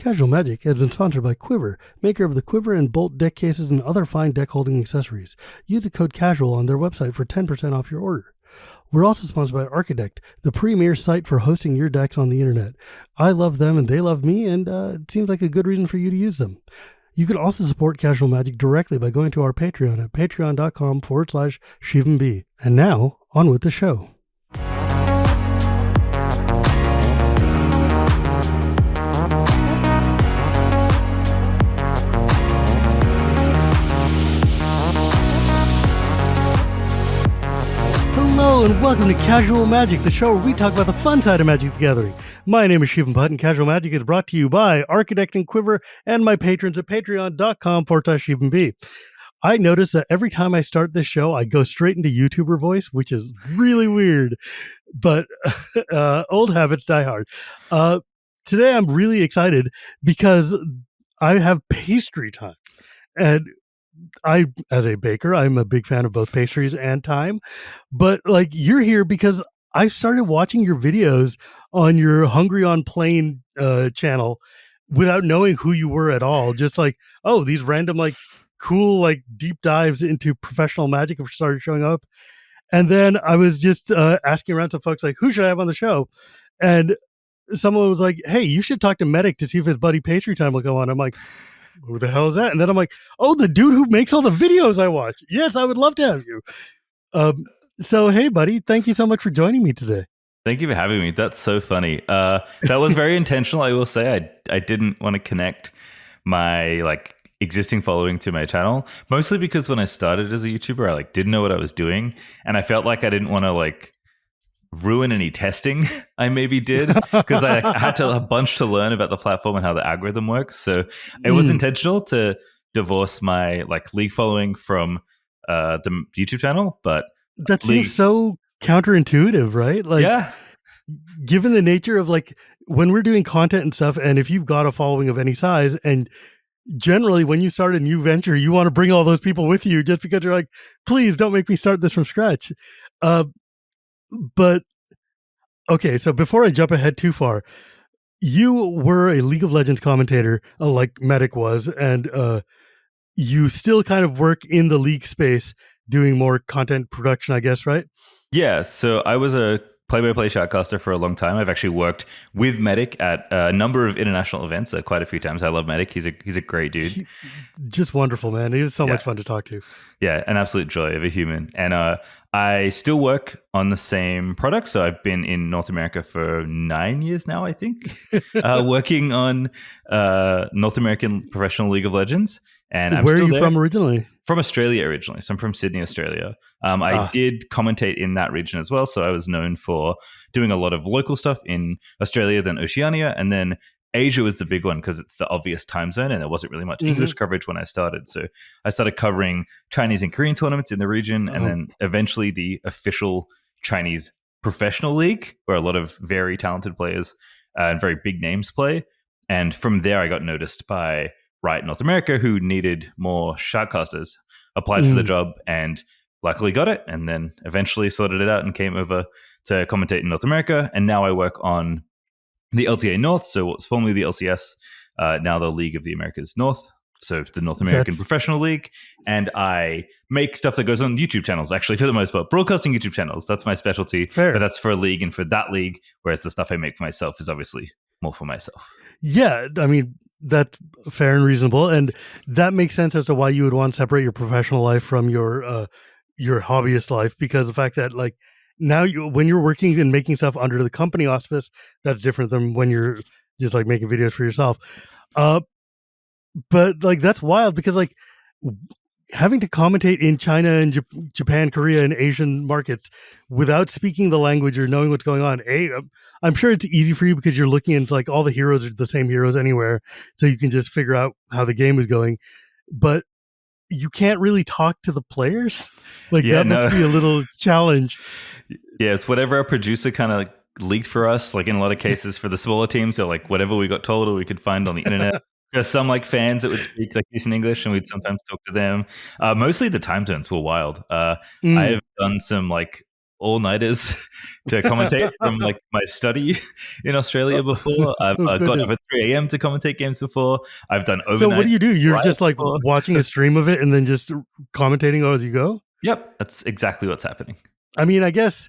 Casual Magic has been sponsored by Quiver, maker of the Quiver and Bolt deck cases and other fine deck holding accessories. Use the code CASUAL on their website for 10% off your order. We're also sponsored by Architect, the premier site for hosting your decks on the internet. I love them and they love me, and it seems like a good reason for you to use them. You can also support Casual Magic directly by going to our Patreon at patreon.com/ShivamB. And now, on with the show. Hello and welcome to Casual Magic, the show where we talk about the fun side of Magic the Gathering. My name is Shivam, Bhatt, and Casual Magic is brought to you by Architect and Quiver and my patrons at patreon.com/ShivamB. I notice that every time I start this show, I go straight into YouTuber voice, which is really weird, but old habits die hard. Today I'm really excited because I have pastry time, and I, as a baker, I'm a big fan of both pastries and time, but like you're here because I started watching your videos on your Hungry on Plane channel without knowing who you were at all. Just like, oh, these random, like cool, like deep dives into professional Magic have started showing up. And then I was just asking around to folks like, who should I have on the show? And someone was like, hey, you should talk to Medic to see if his buddy Pastrytime will go on. I'm like, who the hell is that? And then I'm like, oh, the dude who makes all the videos I watch. Yes, I would love to have you. So, hey, buddy, thank you so much for joining me today. Thank you for having me. That's so funny. That was very intentional. I will say I didn't want to connect my like existing following to my channel, mostly because when I started as a YouTuber, I like didn't know what I was doing. And I felt like I didn't want to like ruin any testing I maybe did, because I had a bunch to learn about the platform and how the algorithm works. So it was intentional to divorce my like league following from the YouTube channel, but that seems so counterintuitive, right? Like, yeah, given the nature of like when we're doing content and stuff, and if you've got a following of any size, and generally when you start a new venture, you want to bring all those people with you just because you're like, please don't make me start this from scratch. But okay, so before I jump ahead too far, you were a League of Legends commentator, like Medic was, and you still kind of work in the League space doing more content production, I guess, right? Yeah, so I was a play-by-play shoutcaster for a long time. I've actually worked with Medic at a number of international events quite a few times. I love Medic. He's a great dude. Just wonderful, man. He was so much fun to talk to. Yeah, an absolute joy of a human. And I still work on the same product. So I've been in North America for 9 years now, I think, working on North American Professional League of Legends. And where are you from originally? From Australia originally. So I'm from Sydney, Australia. I did commentate in that region as well. So I was known for doing a lot of local stuff in Australia, then Oceania, and then Asia was the big one because it's the obvious time zone and there wasn't really much English coverage when I started. So I started covering Chinese and Korean tournaments in the region, and then eventually the official Chinese professional league where a lot of very talented players and very big names play. And from there, I got noticed by Riot North America, who needed more shoutcasters, applied for the job and luckily got it, and then eventually sorted it out and came over to commentate in North America. And now I work on the LTA North, so what's formerly the LCS, now the League of the Americas North, so the North American Professional League. And I make stuff that goes on YouTube channels, actually, for the most part. Broadcasting YouTube channels, that's my specialty. Fair. But that's for a league and for that league, whereas the stuff I make for myself is obviously more for myself. Yeah, I mean, that's fair and reasonable, and that makes sense as to why you would want to separate your professional life from your hobbyist life, because the fact that like now when you're working and making stuff under the company auspice, that's different than when you're just like making videos for yourself. But like that's wild because like having to commentate in China and Japan, Korea, and Asian markets without speaking the language or knowing what's going on. I'm sure it's easy for you because you're looking into like all the heroes are the same heroes anywhere, so you can just figure out how the game is going. But you can't really talk to the players. Like must be a little challenge. Yeah, it's whatever our producer kind of like leaked for us. Like in a lot of cases for the smaller teams, so like whatever we got told or we could find on the internet. There's some like fans that would speak like this in English, and we'd sometimes talk to them. Mostly the time zones were wild. I've done some like all-nighters to commentate from like my study in Australia before. I've got up at 3 a.m. to commentate games before. I've done overnight. So what do? You're just like before. watching a stream of it and then just commentating as you go? Yep, that's exactly what's happening. I mean, I guess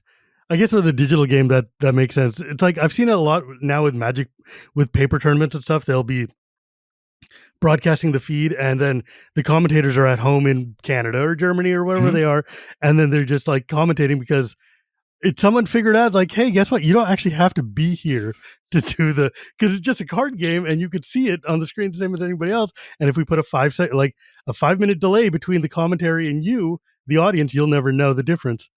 with a digital game that makes sense. It's like I've seen it a lot now with Magic, with paper tournaments and stuff. They'll be broadcasting the feed, and then the commentators are at home in Canada or Germany or wherever they are, and then they're just like commentating because someone figured out like, hey, guess what? You don't actually have to be here to do because it's just a card game, and you could see it on the screen the same as anybody else. And if we put a 5-minute delay between the commentary and you, the audience, you'll never know the difference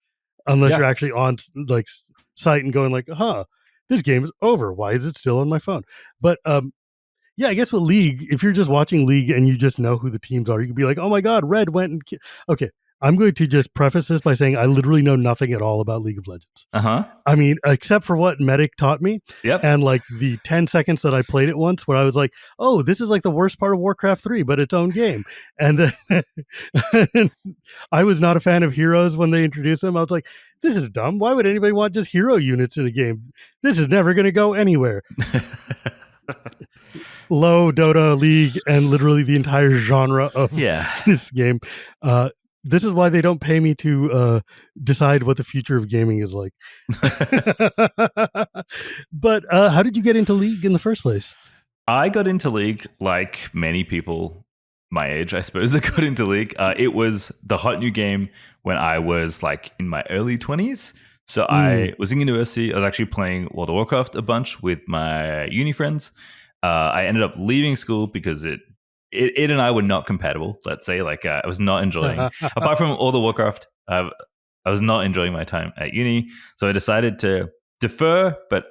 unless you're actually on like site and going like, this game is over. Why is it still on my phone? But yeah, I guess with League, if you're just watching League and you just know who the teams are, you could be like, oh my God, Red went and... Okay, I'm going to just preface this by saying I literally know nothing at all about League of Legends. I mean, except for what Medic taught me. Yep. And like the 10 seconds that I played it once where I was like, oh, this is like the worst part of Warcraft 3, but its own game. And then I was not a fan of heroes when they introduced them. I was like, this is dumb. Why would anybody want just hero units in a game? This is never going to go anywhere. LoL, Dota, League, and literally the entire genre of this game. This is why they don't pay me to decide what the future of gaming is like. But how did you get into League in the first place? I got into League like many people my age, I suppose, that got into League. It was the hot new game when I was like in my early 20s. So I was in university. I was actually playing World of Warcraft a bunch with my uni friends. I ended up leaving school because it and I were not compatible, let's say. Like I was not enjoying, apart from all the Warcraft, I was not enjoying my time at uni. So I decided to defer, but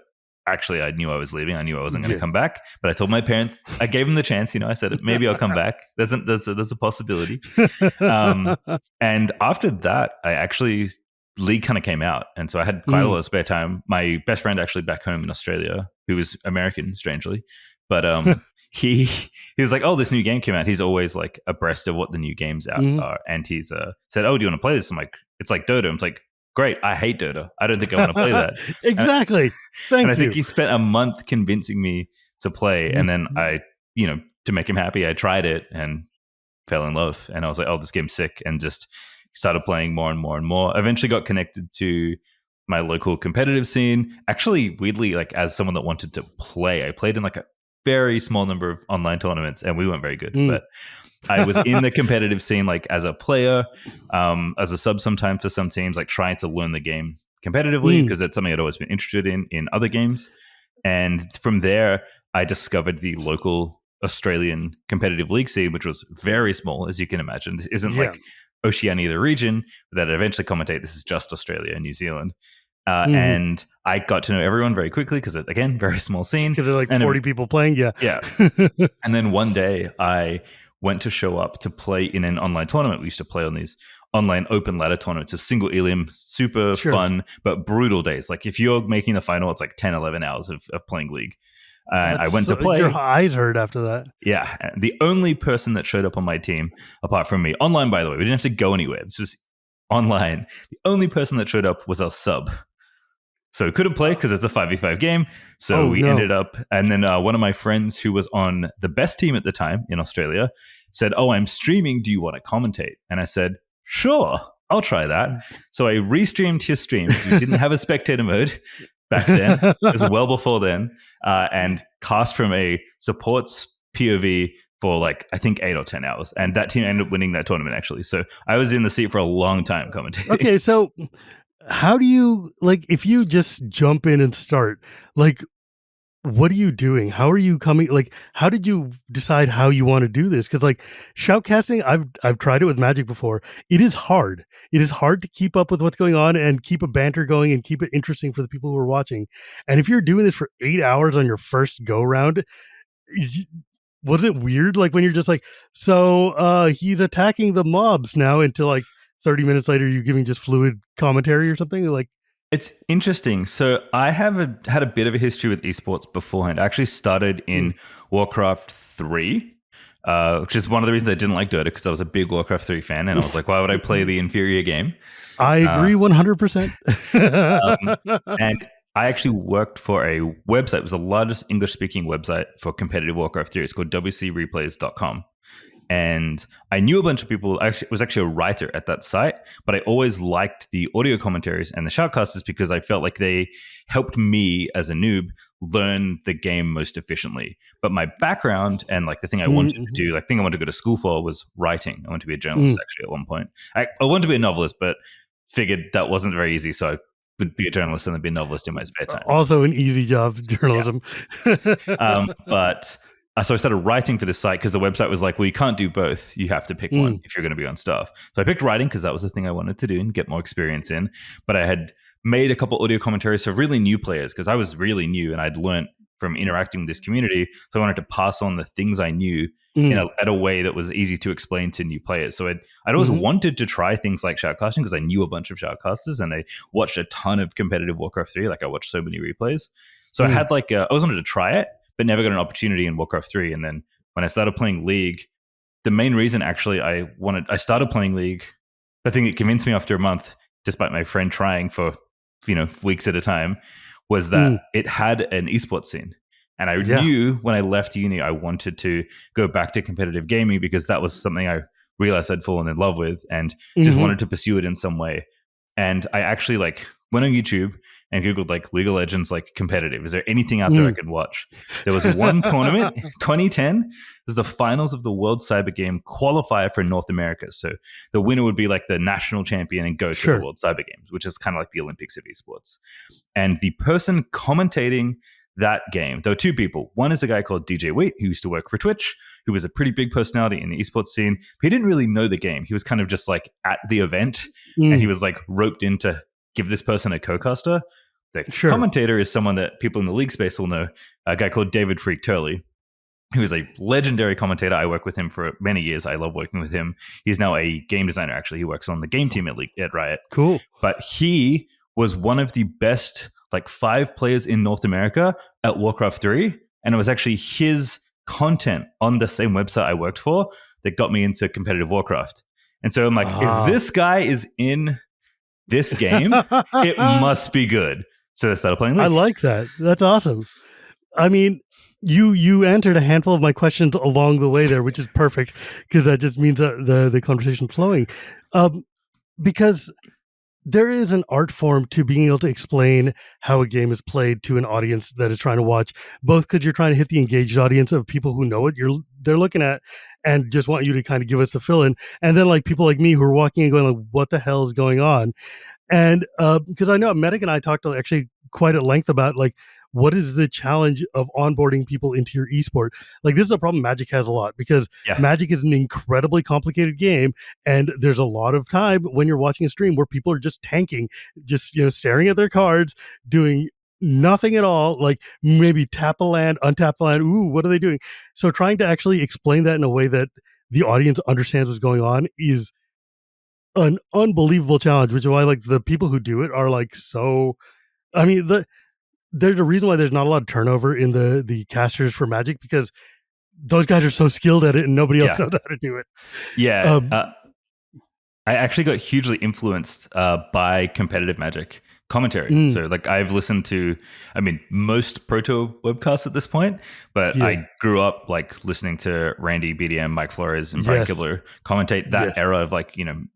actually I knew I was leaving. I knew I wasn't going to come back, but I told my parents, I gave them the chance, I said, maybe I'll come back. There's a possibility. And after that, League kind of came out. And so I had quite a lot of spare time. My best friend actually back home in Australia, who was American, strangely, but he was like, oh, this new game came out. He's always like abreast of what the new games out are. And he's said, oh, do you want to play this? I'm like, it's like Dota. I'm like, great. I hate Dota. I don't think I want to play that. Exactly. Thank you. I think he spent a month convincing me to play. And then I, to make him happy, I tried it and fell in love. And I was like, oh, this game's sick. And just started playing more and more and more. Eventually got connected to my local competitive scene. Actually, weirdly, like as someone that wanted to play, I played in like a very small number of online tournaments and we weren't very good, but I was in the competitive scene, like as a player, as a sub sometimes for some teams, like trying to learn the game competitively because that's something I'd always been interested in other games. And from there, I discovered the local Australian competitive league scene, which was very small, as you can imagine. This isn't like Oceania, the region, that I'd eventually commentate. This is just Australia and New Zealand. And I got to know everyone very quickly because it's, again, very small scene. Because there are like 40 people playing, yeah. And then one day I went to show up to play in an online tournament. We used to play on these online open ladder tournaments of single Ilium, super fun, but brutal days. Like if you're making the final, it's like 10, 11 hours of playing League. And I went to play. Your eyes hurt after that. Yeah. The only person that showed up on my team, apart from me, online, by the way, we didn't have to go anywhere. This was online. The only person that showed up was our sub. So we couldn't play because it's a 5v5 game. So we ended up, and then one of my friends who was on the best team at the time in Australia said, oh, I'm streaming. Do you want to commentate? And I said, sure, I'll try that. So I restreamed his stream. We didn't have a spectator mode back then. It was well before then. And cast from a supports POV for like, I think 8 or 10 hours. And that team ended up winning that tournament, actually. So I was in the seat for a long time commentating. Okay, so how do you, like, if you just jump in and start, like, what are you doing? How are you coming? Like, how did you decide how you want to do this? Because like shoutcasting, I've tried it with Magic before. It is hard. It is hard to keep up with what's going on and keep a banter going and keep it interesting for the people who are watching. And if you're doing this for 8 hours on your first go round, was it weird? Like when you're just like, so he's attacking the mobs now, until like 30 minutes later you're giving just fluid commentary or something? Like, it's interesting. So I have had a bit of a history with esports beforehand. I actually started in Warcraft 3. which is one of the reasons I didn't like Dota, because I was a big Warcraft 3 fan, and I was like, why would I play the inferior game? I agree 100%. And I actually worked for a website. It was the largest English-speaking website for competitive Warcraft 3. It's called wcreplays.com. And I knew a bunch of people. I was actually a writer at that site, but I always liked the audio commentaries and the shoutcasters because I felt like they helped me as a noob learn the game most efficiently. But my background and like the thing I wanted to do, like thing I wanted to go to school for, was writing. I wanted to be a journalist actually at one point. I wanted to be a novelist, but figured that wasn't very easy. So I would be a journalist and then be a novelist in my spare time. Also an easy job, journalism. Yeah. So I started writing for this site because the website was like, well, you can't do both. You have to pick one if you're going to be on stuff. So I picked writing because that was the thing I wanted to do and get more experience in. But I had made a couple audio commentaries for really new players because I was really new and I'd learned from interacting with this community. So I wanted to pass on the things I knew at a way that was easy to explain to new players. So I'd always wanted to try things like shoutcasting because I knew a bunch of shoutcasters and I watched a ton of competitive Warcraft 3. Like I watched so many replays. So I had I always wanted to try it, but never got an opportunity in Warcraft 3. And then when I started playing League, the main reason actually I started playing League, the thing that convinced me after a month, despite my friend trying for weeks at a time, was that it had an esports scene. And I knew when I left uni, I wanted to go back to competitive gaming because that was something I realized I'd fallen in love with and just wanted to pursue it in some way. And I actually went on YouTube and Googled League of Legends competitive. Is there anything out there I could watch? There was one tournament, 2010. It was the finals of the World Cyber Game qualifier for North America. So the winner would be the national champion and go to the World Cyber Games, which is kind of like the Olympics of esports. And the person commentating that game, there were two people. One is a guy called DJ Wheat, who used to work for Twitch, who was a pretty big personality in the esports scene. But he didn't really know the game. He was kind of just at the event, and he was roped in to give this person a co-caster. The commentator is someone that people in the League space will know, a guy called David Freak Turley, who is a legendary commentator. I worked with him for many years. I love working with him. He's now a game designer, actually. He works on the game team at Riot. Cool. But he was one of the best 5 players in North America at Warcraft 3. And it was actually his content on the same website I worked for that got me into competitive Warcraft. And so I'm if this guy is in this game, it must be good. So I started playing League. I like that. That's awesome. I mean, you answered a handful of my questions along the way there, which is perfect because that just means that the conversation's flowing. Because there is an art form to being able to explain how a game is played to an audience that is trying to watch, both because you're trying to hit the engaged audience of people who know what they're looking at and just want you to kind of give us the fill-in. And then people like me who are walking and going what the hell is going on? And because I know Medic and I talked actually quite at length about what is the challenge of onboarding people into your esport? This is a problem Magic has a lot because Magic is an incredibly complicated game. And there's a lot of time when you're watching a stream where people are just tanking, just, staring at their cards, doing nothing at all, maybe tap a land, untap the land. Ooh, what are they doing? So trying to actually explain that in a way that the audience understands what's going on is an unbelievable challenge, which is why the people who do it are so, I mean, there's a reason why there's not a lot of turnover in the casters for Magic because those guys are so skilled at it and nobody else knows how to do it. Yeah. I actually got hugely influenced by competitive Magic commentary. So I've listened to, most Pro Tour webcasts at this point, but I grew up listening to Randy, BDM, Mike Flores, and Brad Gibbler commentate that era of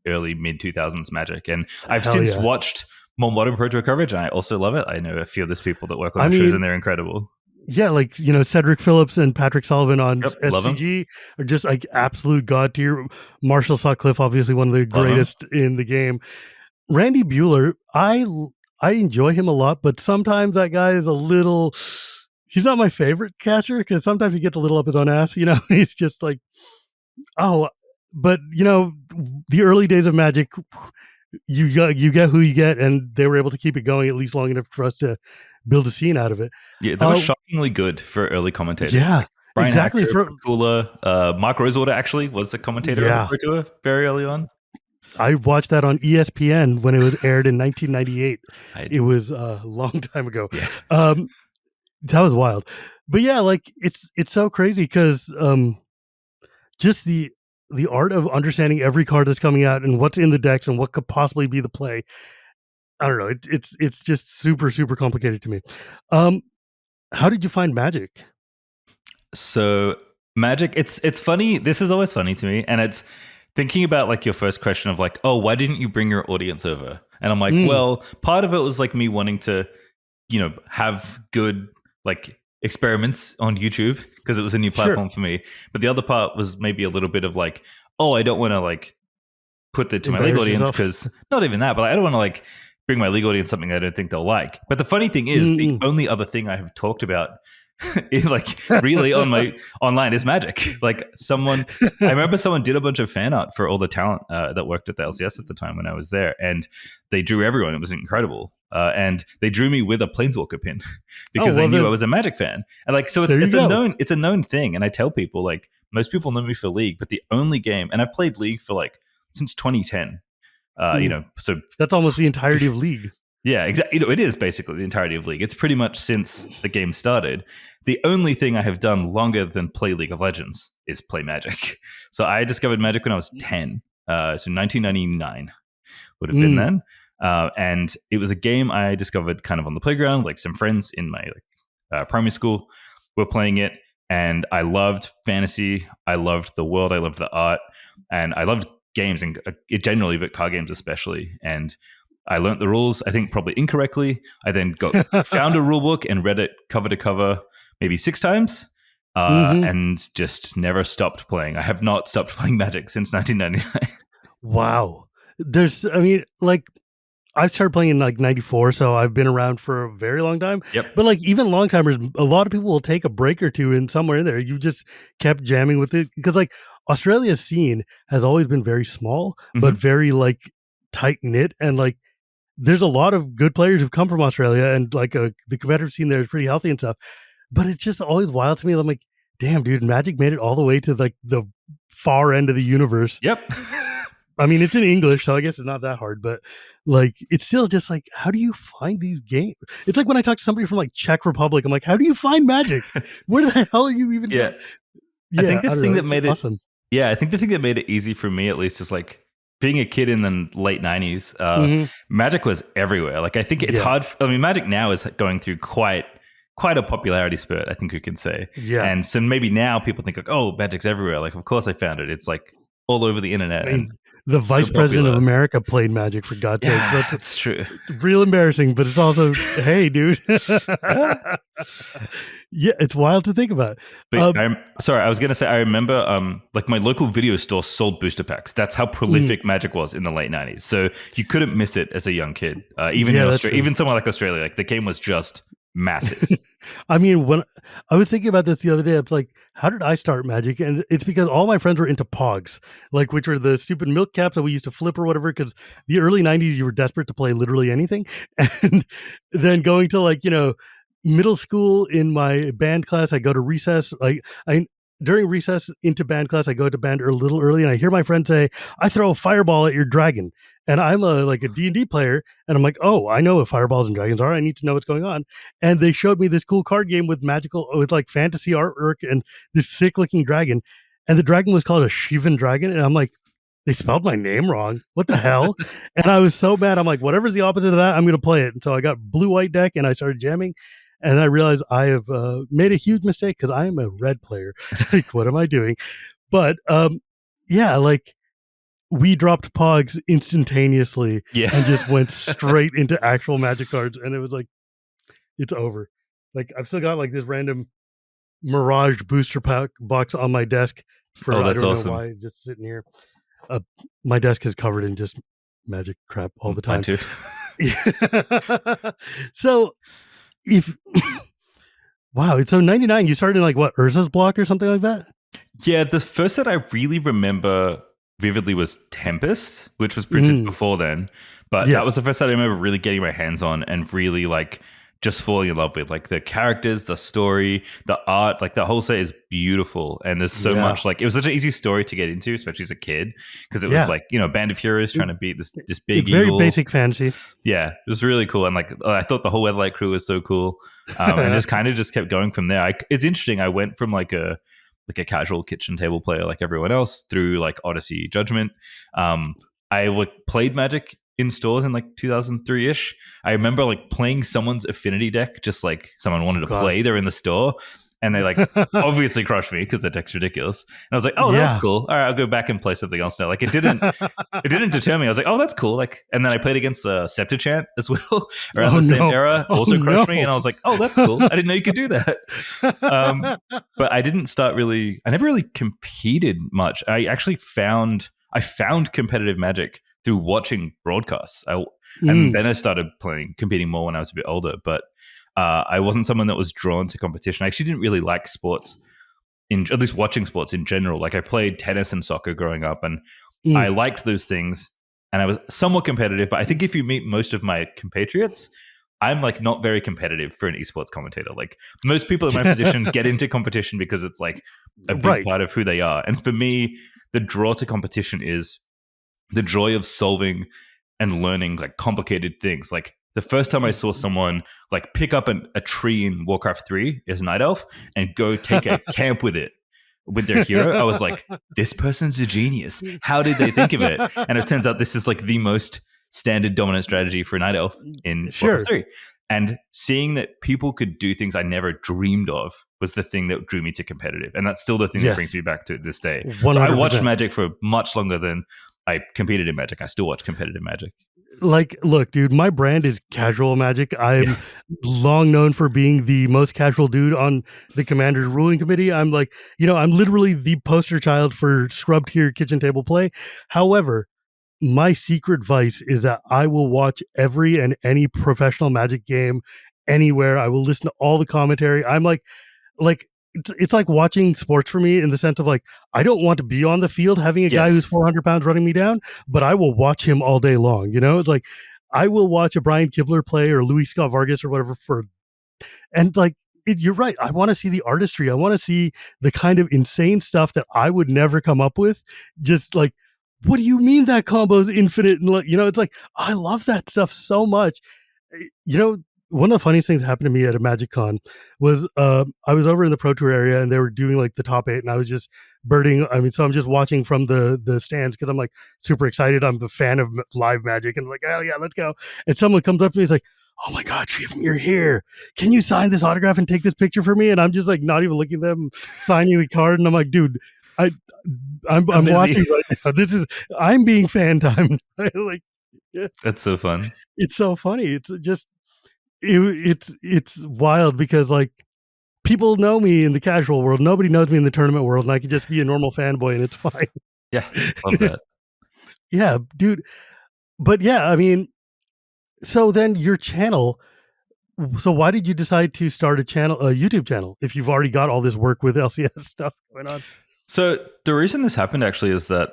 early mid 2000s Magic. And I've since watched more modern Pro Tour coverage, and I also love it. I know a few of those people that work on the shows, and they're incredible. Yeah, Cedric Phillips and Patrick Sullivan on SCG are just absolute god tier. Marshall Sutcliffe, obviously one of the greatest in the game. Randy Bueller, I enjoy him a lot, but sometimes that guy is he's not my favorite caster because sometimes he gets a little up his own ass. He's just but the early days of Magic, you get who you get, and they were able to keep it going at least long enough for us to build a scene out of it. Yeah, that was shockingly good for early commentators. Yeah, Brian exactly. Hacker, Cooler, Mark Rosewater actually was a commentator on the Pro Tour very early on. I watched that on ESPN when it was aired in 1998. It was a long time ago. Yeah. That was wild. But yeah, it's so crazy because just the art of understanding every card that's coming out and what's in the decks and what could possibly be the play. I don't know. It's just super super complicated to me. How did you find Magic? So Magic, it's funny. This is always funny to me, and it's thinking about like your first question of like, oh, why didn't you bring your audience over? And I'm like, well, part of it was like me wanting to, have good like experiments on YouTube because it was a new platform for me. But the other part was maybe a little bit of like, oh, I don't want to like put that to my league audience because not even that, but like, I don't want to like bring my league audience something I don't think they'll like. But the funny thing is, the only other thing I have talked about like really on my online is Magic. Like I remember someone did a bunch of fan art for all the talent that worked at the LCS at the time when I was there, and they drew everyone. It was incredible. And they drew me with a Planeswalker pin because they knew I was a Magic fan. And like, so it's a known thing. And I tell people like most people know me for League, but the only game, and I've played League for like since 2010. So that's almost the entirety of League. Yeah, exactly. It is basically the entirety of League. It's pretty much since the game started. The only thing I have done longer than play League of Legends is play Magic. So I discovered Magic when I was 10. So 1999 would have been then. And it was a game I discovered kind of on the playground. Like some friends in my primary school were playing it. And I loved fantasy. I loved the world. I loved the art. And I loved games and generally, but card games especially. And I learned the rules, I think probably incorrectly. I then found a rule book and read it cover to cover maybe 6 times and just never stopped playing. I have not stopped playing Magic since 1999. Wow. I started playing in like 94, so I've been around for a very long time. Yep. But like even long timers, a lot of people will take a break or two in somewhere in there. You just kept jamming with it because like Australia's scene has always been very small, but very like tight knit, and like there's a lot of good players who've come from Australia, and like the competitive scene there is pretty healthy and stuff. But it's just always wild to me. I'm like, damn, dude, Magic made it all the way to like the far end of the universe. Yep. I mean, it's in English, so I guess it's not that hard, but like, it's still just like, how do you find these games? It's like when I talk to somebody from like Czech Republic, I'm like, how do you find Magic? Where the hell are you even? Yeah. I think the thing that made it awesome. Yeah, I think the thing that made it easy for me, at least, is like being a kid in the late 90s. Magic was everywhere. Like, I think it's hard. I mean, Magic now is going through quite a popularity spurt, I think we can say. Yeah. And so maybe now people think like, oh, Magic's everywhere. Like, of course I found it. It's like all over the internet. And the vice president of America played Magic, for God's sake. Yeah, that's true. Real embarrassing, but it's also, hey, dude. Yeah, it's wild to think about. But I was going to say, I remember like my local video store sold booster packs. That's how prolific Magic was in the late 90s. So you couldn't miss it as a young kid. Even in Australia, even somewhere like Australia, like the game was just massive. I mean, when I was thinking about this the other day, I was like, how did I start Magic? And it's because all my friends were into Pogs, like, which were the stupid milk caps that we used to flip or whatever, because the early 90s, you were desperate to play literally anything. And then going to like, middle school in my band class, I go to recess. During recess into band class, I go to band a little early, and I hear my friend say, I throw a fireball at your dragon. And I'm a D&D player, and I'm like, oh, I know what fireballs and dragons are. I need to know what's going on. And they showed me this cool card game with like fantasy artwork and this sick looking dragon. And the dragon was called a Shivan dragon. And I'm like, they spelled my name wrong. What the hell? And I was so mad. I'm like, whatever's the opposite of that, I'm going to play it. And so I got blue-white deck, and I started jamming. And I realized I have made a huge mistake because I am a red player. Like, what am I doing? But like we dropped Pogs instantaneously and just went straight into actual Magic cards. And it was like, it's over. Like, I've still got like this random Mirage booster pack box on my desk for I don't know why, just sitting here. My desk is covered in just Magic crap all the time. Mine too. So wow, it's so 99. You started in like what, Urza's block or something like that? Yeah, the first set I really remember vividly was Tempest, which was printed before then. But that was the first set I remember really getting my hands on and really like just falling in love with. Like the characters, the story, the art, like the whole set is beautiful. And there's so much, like, it was such an easy story to get into, especially as a kid, because it was like, Band of Heroes trying to beat this big very evil. Basic fantasy. Yeah, it was really cool. And like, I thought the whole Weatherlight crew was so cool. And just kind of just kept going from there. It's interesting. I went from like a like a casual kitchen table player like everyone else through like Odyssey Judgment. Played Magic in stores in like 2003-ish. I remember like playing someone's Affinity deck, just like someone wanted to play. They're in the store and they like obviously crushed me because the deck's ridiculous. And I was like, oh, that was cool. All right, I'll go back and play something else now. Like it didn't deter me. I was like, oh, that's cool. Like, and then I played against Septuchant as well around the same era. Also crushed me. And I was like, oh, that's cool. I didn't know you could do that. But I never really competed much. I found competitive Magic through watching broadcasts. And then I started competing more when I was a bit older. But I wasn't someone that was drawn to competition. I actually didn't really like sports, at least watching sports in general. Like I played tennis and soccer growing up, and I liked those things. And I was somewhat competitive. But I think if you meet most of my compatriots, I'm like not very competitive for an esports commentator. Like most people in my position get into competition because it's like a big part of who they are. And for me, the draw to competition is the joy of solving and learning like complicated things. Like the first time I saw someone like pick up a tree in Warcraft 3 as Night Elf and go take a camp with it with their hero, I was like, this person's a genius. How did they think of it? And it turns out this is like the most standard dominant strategy for Night Elf in Warcraft 3. And seeing that people could do things I never dreamed of was the thing that drew me to competitive. And that's still the thing that brings me back to this day. 100%. So I watched Magic for much longer than I competed in Magic. I still watch competitive Magic. Like, look, dude, my brand is casual Magic. I'm long known for being the most casual dude on the Commander's ruling committee. I'm like, I'm literally the poster child for scrub tier kitchen table play. However, my secret vice is that I will watch every and any professional Magic game anywhere. I will listen to all the commentary. I'm like it's like watching sports for me in the sense of like, I don't want to be on the field having a guy who's 400 pounds running me down, but I will watch him all day long. It's like, I will watch a Brian Kibler play or Louis Scott Vargas or whatever and like, you're right. I want to see the artistry. I want to see the kind of insane stuff that I would never come up with. Just like, what do you mean that combo is infinite? And it's like, I love that stuff so much. One of the funniest things that happened to me at a Magic Con was I was over in the Pro Tour area and they were doing like the top 8 and I was just birding. So I'm just watching from the stands because I'm like super excited. I'm a fan of live Magic and I'm like, oh yeah, let's go. And someone comes up to me and is like, oh my God, Shivam, you're here. Can you sign this autograph and take this picture for me? And I'm just like not even looking at them signing the card. And I'm like, dude, I'm watching right now. I'm being fan time. Like, yeah. That's so fun. It's so funny. It's just, it's wild because like people know me in the casual world. Nobody knows me in the tournament world, and I can just be a normal fanboy and it's fine. Yeah, love that. Yeah, dude. But yeah, so then your channel. So why did you decide to start a YouTube channel, if you've already got all this work with LCS stuff going on? So the reason this happened actually is that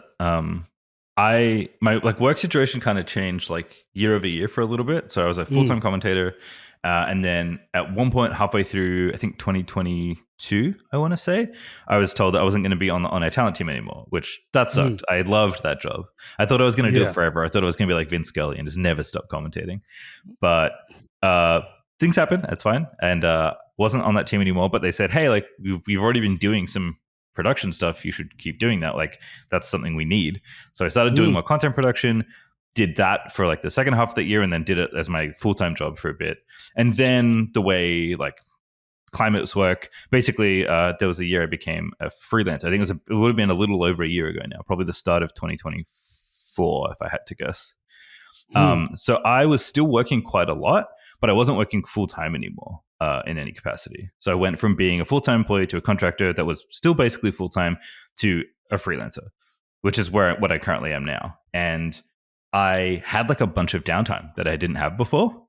my like work situation kind of changed like year over year for a little bit. So I was a full-time commentator. And then at one point halfway through, I think 2022, I want to say, I was told that I wasn't going to be on a talent team anymore, which that sucked. I loved that job. I thought I was going to do it forever. I thought I was going to be like Vince Scully and just never stop commentating. But things happen. That's fine. And wasn't on that team anymore. But they said, hey, like we've already been doing some production stuff. You should keep doing that. Like that's something we need. So I started doing more content production, did that for like the second half of the year, and then did it as my full-time job for a bit. And then the way like climates work, basically there was a year I became a freelancer. I think it would have been a little over a year ago now, probably the start of 2024 if I had to guess. So I was still working quite a lot, but I wasn't working full-time anymore in any capacity. So I went from being a full-time employee to a contractor that was still basically full-time to a freelancer, which is what I currently am now. And I had like a bunch of downtime that I didn't have before.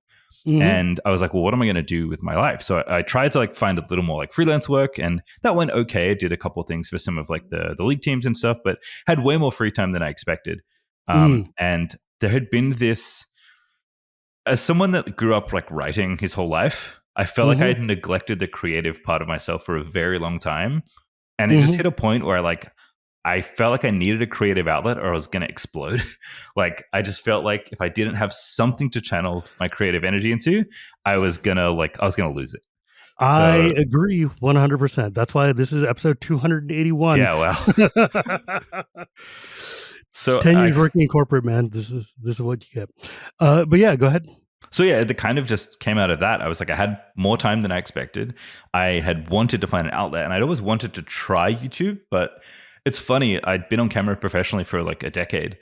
And I was like, well, what am I going to do with my life? So I tried to like find a little more like freelance work, and that went okay. I did a couple of things for some of like the league teams and stuff, but had way more free time than I expected. And there had been this, as someone that grew up like writing his whole life, I felt like I had neglected the creative part of myself for a very long time. And it just hit a point where I felt like I needed a creative outlet or I was going to explode. Like, I just felt like if I didn't have something to channel my creative energy into, I was going to lose it. I So agree 100%. That's why this is episode 281. yeah, well. So 10 years working in corporate, man. This is what you get. But yeah, go ahead. So yeah, it kind of just came out of that. I was like, I had more time than I expected. I had wanted to find an outlet, and I'd always wanted to try YouTube. But it's funny, I'd been on camera professionally for like a decade,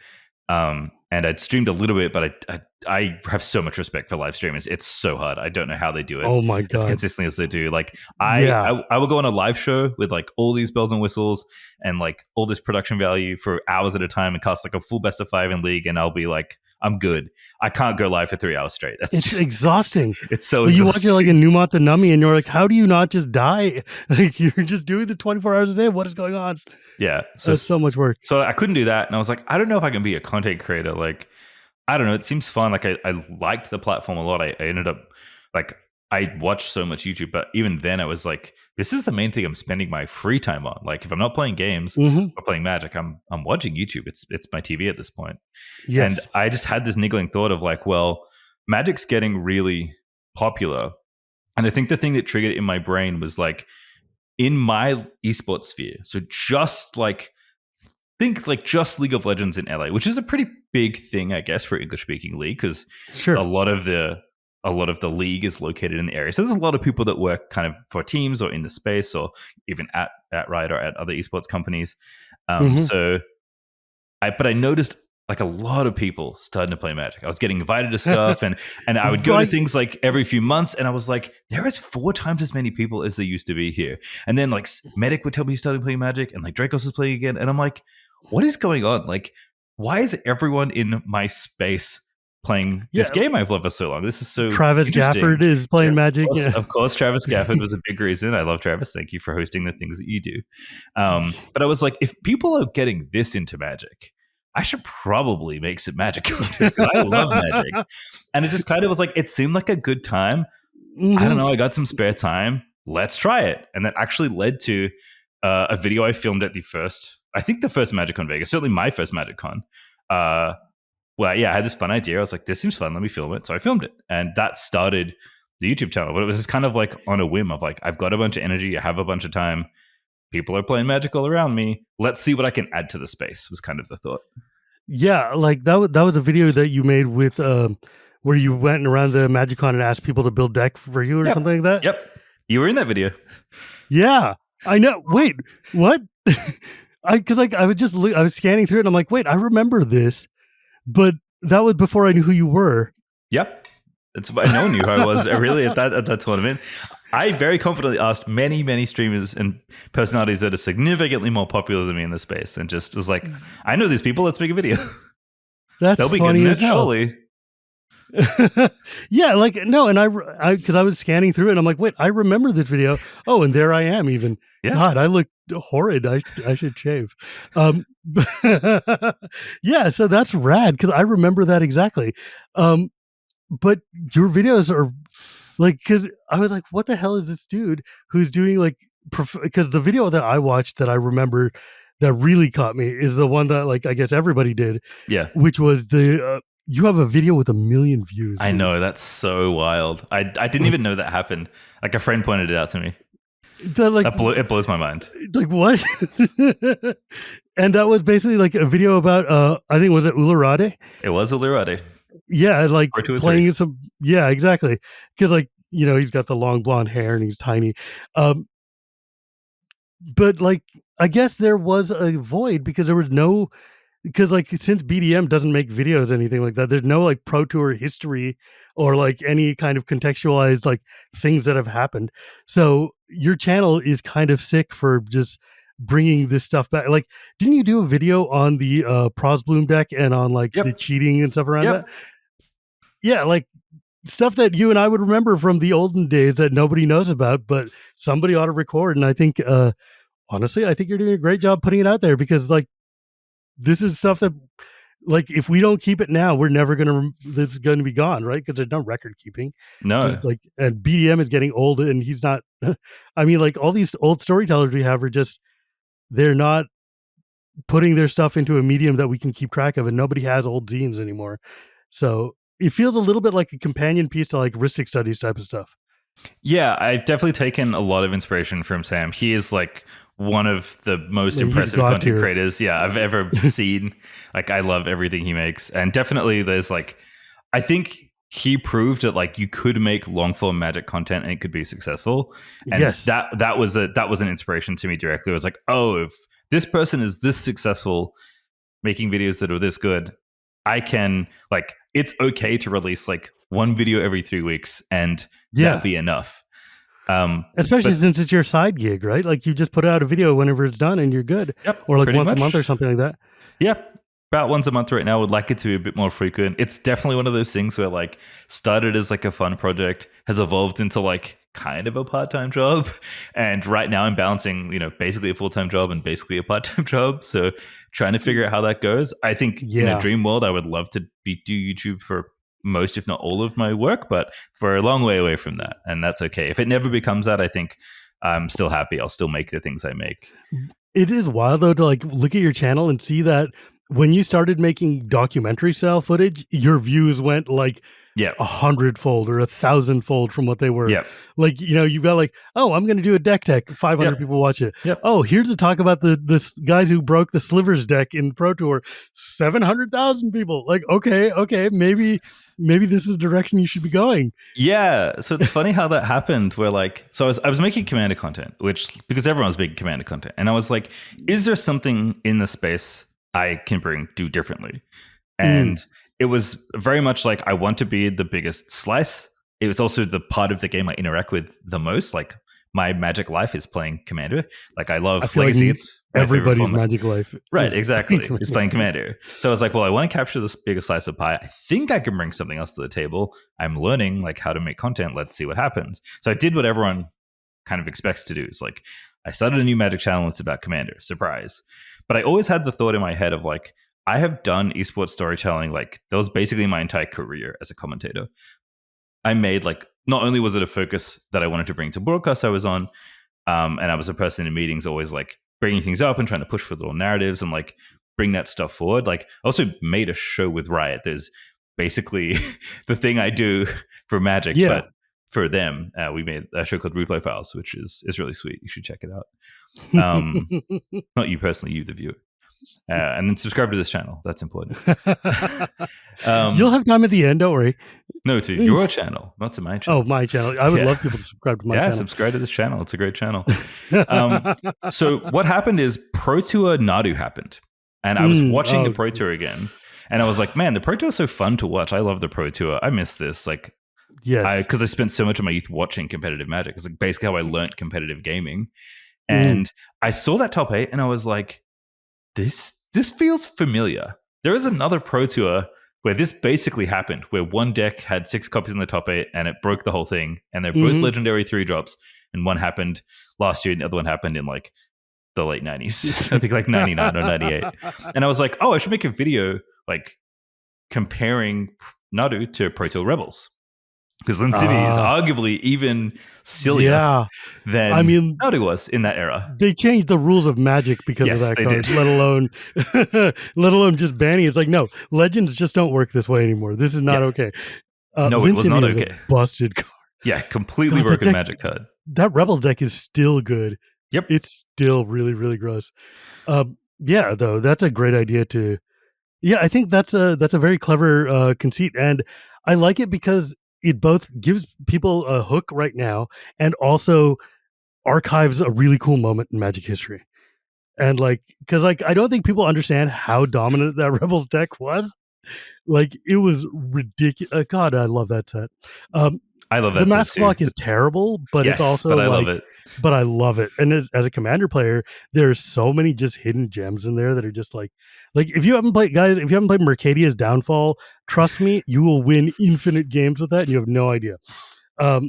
and I'd streamed a little bit. But I have so much respect for live streamers. It's so hard. I don't know how they do it. Oh my As God. consistently as they do. Like Yeah. I will go on a live show with like all these bells and whistles and like all this production value for hours at a time and cast like a full best of 5 in League, and I'll be like, I'm good. I can't go live for 3 hours straight. It's just exhausting. It's so you exhausting. watch it like in Newmont the Nummy, and you're like, how do you not just die? Like you're just doing this 24 hours a day. What is going on? Yeah. So so much work. So I couldn't do that. And I was like, I don't know if I can be a content creator. Like, I don't know. It seems fun. Like I liked the platform a lot. I ended up like, I watched so much YouTube, but even then I was like, this is the main thing I'm spending my free time on. Like if I'm not playing games or playing Magic, I'm watching YouTube. It's my TV at this point. Yes. And I just had this niggling thought of like, well, Magic's getting really popular. And I think the thing that triggered it in my brain was like, in my esports sphere, so just like think like just League of Legends in LA, which is a pretty big thing, I guess, for English speaking league, because sure, a lot of the league is located in the area. So there's a lot of people that work kind of for teams or in the space or even at Riot or at other esports companies. So I noticed like a lot of people starting to play Magic. I was getting invited to stuff and I would go to things like every few months, and I was like, there is 4 times as many people as there used to be here. And then like Medic would tell me he's starting playing Magic, and like Dracos is playing again. And I'm like, what is going on? Like, why is everyone in my space playing this game I've loved for so long? This is so Travis Gafford is playing Magic. Of course, Travis Gafford was a big reason. I love Travis. Thank you for hosting the things that you do. But I was like, if people are getting this into Magic, I should probably make some Magic content. I love Magic. And it just kind of was like, it seemed like a good time. I don't know. I got some spare time. Let's try it. And that actually led to a video I filmed at the first Magic Con Vegas, certainly my first Magic Con. I had this fun idea. I was like, this seems fun. Let me film it. So I filmed it. And that started the YouTube channel. But it was just kind of like on a whim of like, I've got a bunch of energy. I have a bunch of time. People are playing Magic all around me. Let's see what I can add to the space, was kind of the thought. Yeah, like that was a video that you made with where you went around the MagicCon and asked people to build deck for you or something like that. Yep. You were in that video. Yeah, I know. Wait, what? I was scanning through it and I'm like, wait, I remember this, but that was before I knew who you were. Yep. I no one knew who I was really at that tournament. I very confidently asked many streamers and personalities that are significantly more popular than me in the space, and just was like, I know these people. Let's make a video. That's They'll be funny good as hell. surely. Yeah, like no, and I because I was scanning through it and I'm like, wait, I remember this video. Oh, and there I am. Even God, I look horrid. I should shave. Yeah, so that's rad because I remember that exactly. But your videos are like, because I was like, what the hell is this dude who's doing like, because the video that I watched that I remember that really caught me is the one that like I guess everybody did. Yeah. Which was the you have a video with 1 million views. I know, that's so wild. I didn't even know that happened. Like a friend pointed it out to me. It blows my mind. Like what? And that was basically like a video about I think was it Ularade? It was Ularade. Yeah, like playing some. Yeah, exactly. Because like he's got the long blonde hair and he's tiny. But like I guess there was a void because there was no. Because like since BDM doesn't make videos anything like that, there's no like Pro Tour history or like any kind of contextualized like things that have happened. So your channel is kind of sick for just bringing this stuff back. Like, didn't you do a video on the Prosbloom deck and on like the cheating and stuff around that? Yeah, like stuff that you and I would remember from the olden days that nobody knows about, but somebody ought to record. And I think, honestly, I think you're doing a great job putting it out there because like, this is stuff that like, if we don't keep it now, we're never going to, this is going to be gone. Right. Cause there's no record keeping. No. Like, and BDM is getting old and he's not, I mean, like all these old storytellers we have are just, they're not putting their stuff into a medium that we can keep track of, and nobody has old zines anymore. So it feels a little bit like a companion piece to like Ristic Studies type of stuff. Yeah, I've definitely taken a lot of inspiration from Sam. He is like one of the most Like, he's impressive god content tier. creators, I've ever seen. Like, I love everything he makes. And definitely there's like, I think he proved that like you could make long form Magic content and it could be successful. And Yes. that was an inspiration to me directly. It was like, oh, if this person is this successful making videos that are this good, I can like, it's okay to release like one video every 3 weeks and Yeah. that be enough. Especially But since it's your side gig, right? Like you just put out a video whenever it's done and you're good. yep, Or like pretty once a month or much. something like that. Yep. About once a month right now. Would like it to be a bit more frequent. It's definitely one of those things where like started as like a fun project, has evolved into like kind of a part-time job. And right now I'm balancing, basically a full-time job and basically a part-time job. So trying to figure out how that goes. I think in a Yeah. dream world, I would love to do YouTube for most, if not all of my work, but for a long way away from that. And that's okay. If it never becomes that, I think I'm still happy. I'll still make the things I make. It is wild though to like look at your channel and see that when you started making documentary style footage, your views went like Yeah. 100-fold or 1,000-fold from what they were. Yep. Like, you've got like, oh, I'm going to do a deck tech, 500 Yep. people watch it. Yep. Oh, here's a talk about this guys who broke the slivers deck in Pro Tour, 700,000 people. Like, okay, maybe this is the direction you should be going. Yeah, so it's funny how that happened. Where like, so I was making Commander content, which because everyone was making Commander content, and I was like, is there something in the space I can do differently? And it was very much like I want to be the biggest slice. It was also the part of the game I interact with the most. Like my Magic life is playing Commander. Like I love Legacy. Like it's my everybody's Magic life, right? Exactly, is playing Commander. So I was like, well, I want to capture this bigger slice of pie. I think I can bring something else to the table. I'm learning like how to make content. Let's see what happens. So I did what everyone kind of expects to do. It's like I started a new Magic channel. It's about Commander. Surprise! But I always had the thought in my head of like, I have done esports storytelling. Like that was basically my entire career as a commentator. I made like, not only was it a focus that I wanted to bring to broadcasts I was on, and I was a person in meetings always like bringing things up and trying to push for little narratives and like bring that stuff forward. Like I also made a show with Riot. There's basically the thing I do for Magic, but for them, we made a show called Replay Files, which is really sweet. You should check it out. Not you personally, you the viewer. And then subscribe to this channel. That's important. You'll have time at the end. Don't worry. No, to your channel, not to my channel. Oh, my channel. I would love people to subscribe to my channel. Yeah, subscribe to this channel. It's a great channel. So what happened is Pro Tour Nadu happened. And I was watching the Pro Tour again. And I was like, man, the Pro Tour is so fun to watch. I love the Pro Tour. I miss this. Like, yes, because I spent so much of my youth watching competitive Magic. It's like basically how I learned competitive gaming. And I saw that top 8 and I was like, this feels familiar. There is another Pro Tour where this basically happened, where one deck had 6 copies in the top 8 and it broke the whole thing. And they're both legendary 3-drops. And one happened last year and the other one happened in like the late 90s. I think like 99 or 98. And I was like, oh, I should make a video like comparing Nadu to Pro Tour Rebels. Because Lin City is arguably even sillier than Nadu was in that era. They changed the rules of Magic because of that card, let alone just banning. It's like, no, Legends just don't work this way anymore. This is not okay. No, it was not okay. Busted card. Yeah, completely broken Magic card. That Rebels deck is still good. Yep. It's still really, really gross. Yeah, though, that's a great idea to... Yeah, I think that's a very clever conceit. And I like it because it both gives people a hook right now and also archives a really cool moment in Magic history. And like, because like, I don't think people understand how dominant that Rebels deck was. Like, it was ridiculous. God, I love that set. I love that. The mask block is terrible, but it's also but I love it. But I love it. And as a Commander player, there's so many just hidden gems in there that are just like if you haven't played, guys, if you haven't played Mercadia's Downfall, trust me, you will win infinite games with that. And you have no idea. But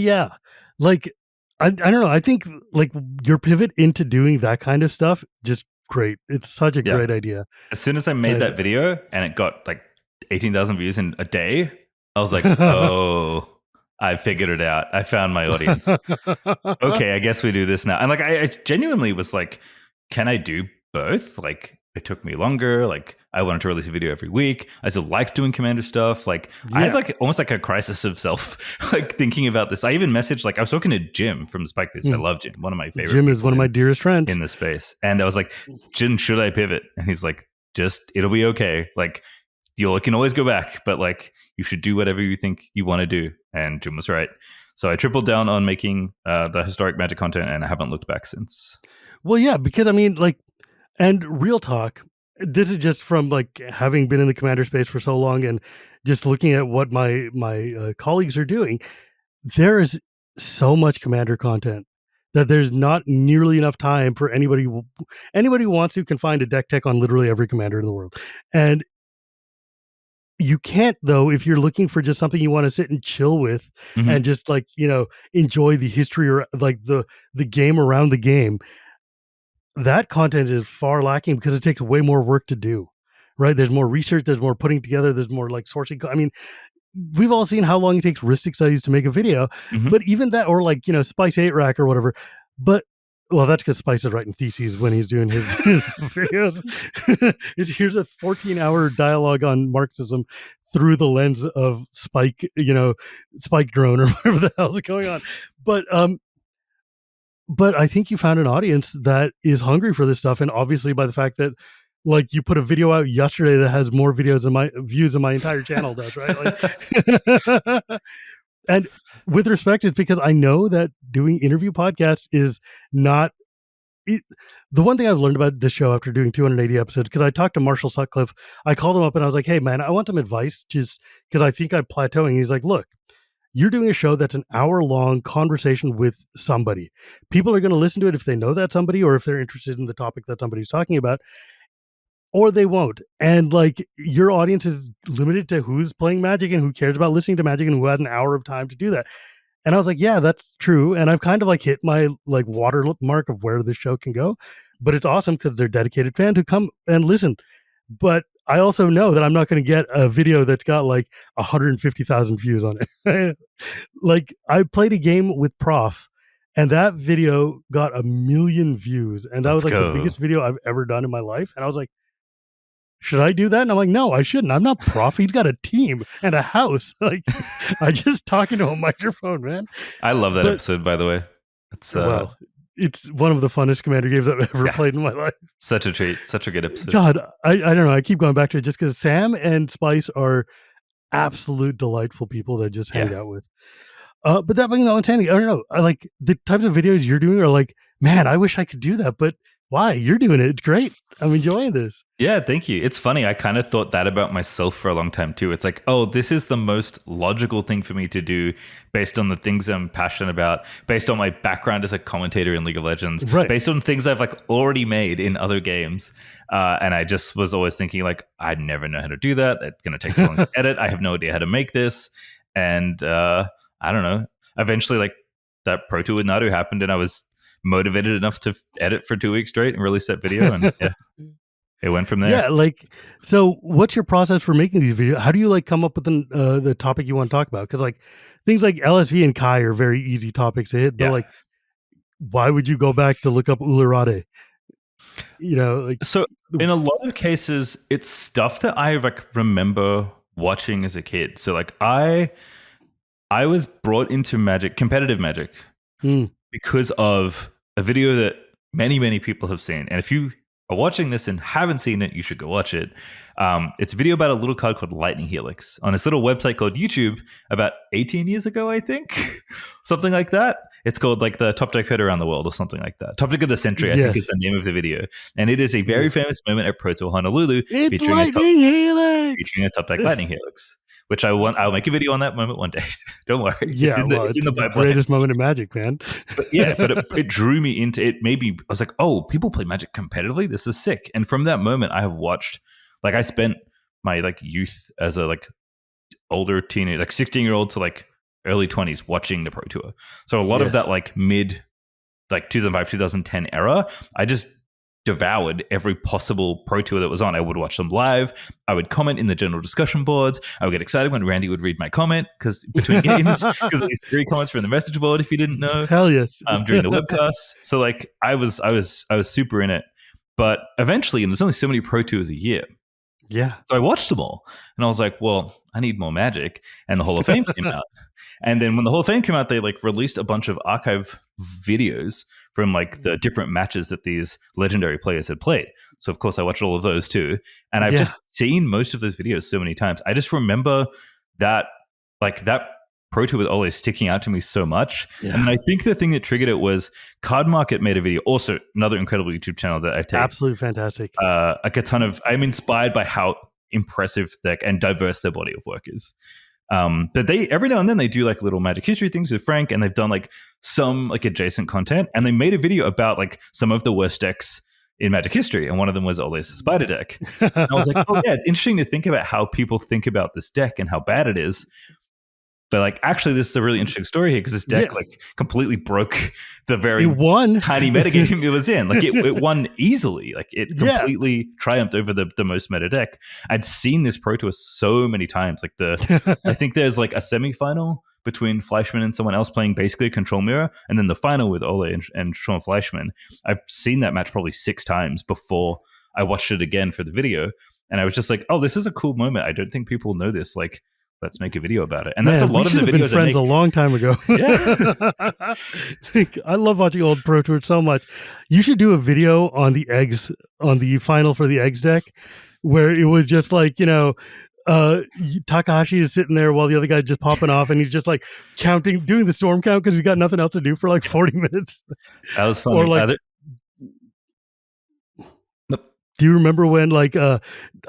yeah, like, I don't know. I think like your pivot into doing that kind of stuff, just great. It's such a great idea. As soon as I made that video and it got like 18,000 views in a day, I was like, oh, I figured it out. I found my audience. Okay, I guess we do this now. And like, I genuinely was like, can I do both? Like, it took me longer. Like, I wanted to release a video every week. I still liked doing Commander stuff. Like I had like almost like a crisis of self, like thinking about this. I even messaged, like I was talking to Jim from the Spike Boost. I love Jim, one of my favorite. Jim is one of my dearest friends in the space. And I was like, Jim, should I pivot? And he's like, just, it'll be okay. Like you can always go back, but like you should do whatever you think you want to do. And Jim was right. So I tripled down on making the historic Magic content, and I haven't looked back since. Well, yeah, because I mean, like, and real talk, this is just from like having been in the Commander space for so long and just looking at what my colleagues are doing. There is so much Commander content that there's not nearly enough time for anybody who wants to can find a deck tech on literally every Commander in the world. And you can't, though, if you're looking for just something you want to sit and chill with and just like, enjoy the history or like the game around the game. That content is far lacking because it takes way more work to do, right? There's more research, there's more putting together, there's more like sourcing. I mean, we've all seen how long it takes Ristic Studies to make a video, but even that, or like, Spice 8 Rack or whatever. But, well, that's because Spice is writing theses when he's doing his videos. Here's a 14-hour dialogue on Marxism through the lens of Spike, Spike Drone or whatever the hell's going on. But I think you found an audience that is hungry for this stuff. And obviously by the fact that like you put a video out yesterday that has more videos than my views than my entire channel does, right? Like, and with respect, it's because I know that doing interview podcasts is not it. The one thing I've learned about this show after doing 280 episodes, because I talked to Marshall Sutcliffe, I called him up and I was like, hey man, I want some advice just because I think I'm plateauing. He's like, look, you're doing a show that's an hour-long conversation with somebody. People are going to listen to it if they know that somebody or if they're interested in the topic that somebody's talking about, or they won't. And like your audience is limited to who's playing Magic and who cares about listening to Magic and who has an hour of time to do that. And I was like, yeah, that's true. And I've kind of like hit my like watermark of where the show can go. But it's awesome because they're dedicated fans who come and listen. But I also know that I'm not going to get a video that's got like 150,000 views on it. Like I played a game with Prof and that video got 1 million views. And that was like the biggest video I've ever done in my life. And I was like, should I do that? And I'm like, no, I shouldn't. I'm not Prof. He's got a team and a house. Like I just talk into a microphone, man. I love that episode, by the way. It's well, it's one of the funnest Commander games I've ever played in my life. Such a treat. Such a good episode. God, I don't know. I keep going back to it just because Sam and Spice are absolute delightful people to just hang out with. But that being notwithstanding, I don't know. I like the types of videos you're doing are like, man, I wish I could do that. But why? You're doing it. It's great. I'm enjoying this. Yeah, thank you. It's funny. I kind of thought that about myself for a long time too. It's like, oh, this is the most logical thing for me to do based on the things I'm passionate about, based on my background as a commentator in League of Legends, based on things I've like already made in other games. And I just was always thinking like, I'd never know how to do that. It's going to take so long to edit. I have no idea how to make this. And I don't know. Eventually, like that Pro Tour with Nadu happened and I was motivated enough to edit for 2 weeks straight and release that video, and it went from there. Yeah, like, so what's your process for making these videos? How do you like come up with the topic you want to talk about? Because like things like LSV and Kai are very easy topics to hit, but like, why would you go back to look up Ularade? Like, so in a lot of cases, it's stuff that I like remember watching as a kid. So like I was brought into Magic, competitive Magic, because of a video that many, many people have seen. And if you are watching this and haven't seen it, you should go watch it. It's a video about a little card called Lightning Helix on this little website called YouTube about 18 years ago, I think. Something like that. It's called like the Top Deck Code Around the World or something like that. Top Deck of the Century, I think is the name of the video. And it is a very famous moment at Pro Tour Honolulu featuring a Top Deck Lightning Helix. Which I'll make a video on that moment one day. Don't worry. Yeah, it's in the greatest moment of Magic, man. But it drew me into it. Maybe I was like, oh, people play Magic competitively. This is sick. And from that moment, I have watched. Like I spent my like youth as a like older teenager, like 16-year-old to like early 20s, watching the Pro Tour. So a lot of that like mid like 2005 2010 era, I just devoured every possible Pro Tour that was on. I would watch them live. I would comment in the general discussion boards. I would get excited when Randy would read my comment because between games, because there's 3 comments from the message board. If you didn't know, hell yes, during the webcast. So like I was super in it. But eventually, and there's only so many Pro Tours a year. Yeah. So I watched them all, and I was like, well, I need more Magic. And the Hall of Fame came out. And then when the Hall of Fame came out, they like released a bunch of archive videos from like the different matches that these legendary players had played. So of course I watched all of those too. And I've just seen most of those videos so many times. I just remember that Pro Tour was always sticking out to me so much. Yeah. And I think the thing that triggered it was Card Market made a video, also another incredible YouTube channel that I take. Absolutely fantastic. Like a ton of, I'm inspired by how impressive and diverse their body of work is. But they every now and then they do like little Magic history things with Frank, and they've done like some like adjacent content, and they made a video about like some of the worst decks in Magic history, and one of them was Ole's Spider deck. And I was like, oh yeah, it's interesting to think about how people think about this deck and how bad it is. But like, actually, this is a really interesting story here because this deck like completely broke the very tiny metagame it was in. Like it won easily. Like it completely triumphed over the most meta deck. I'd seen this Pro Tour so many times. Like I think there's like a semifinal between Fleischmann and someone else playing basically a control mirror, and then the final with Ole and Sean Fleischmann. I've seen that match probably 6 times before I watched it again for the video, and I was just like, oh, this is a cool moment. I don't think people know this. Like, let's make a video about it. And that's a lot of the videos. Been friends a long time ago. Yeah. I love watching old Pro Tour so much. You should do a video on the eggs, on the final for the eggs deck, where it was just like, Takahashi is sitting there while the other guy's just popping off, and he's just like counting, doing the storm count because he's got nothing else to do for like 40 minutes. That was funny. Or like, do you remember when, like, I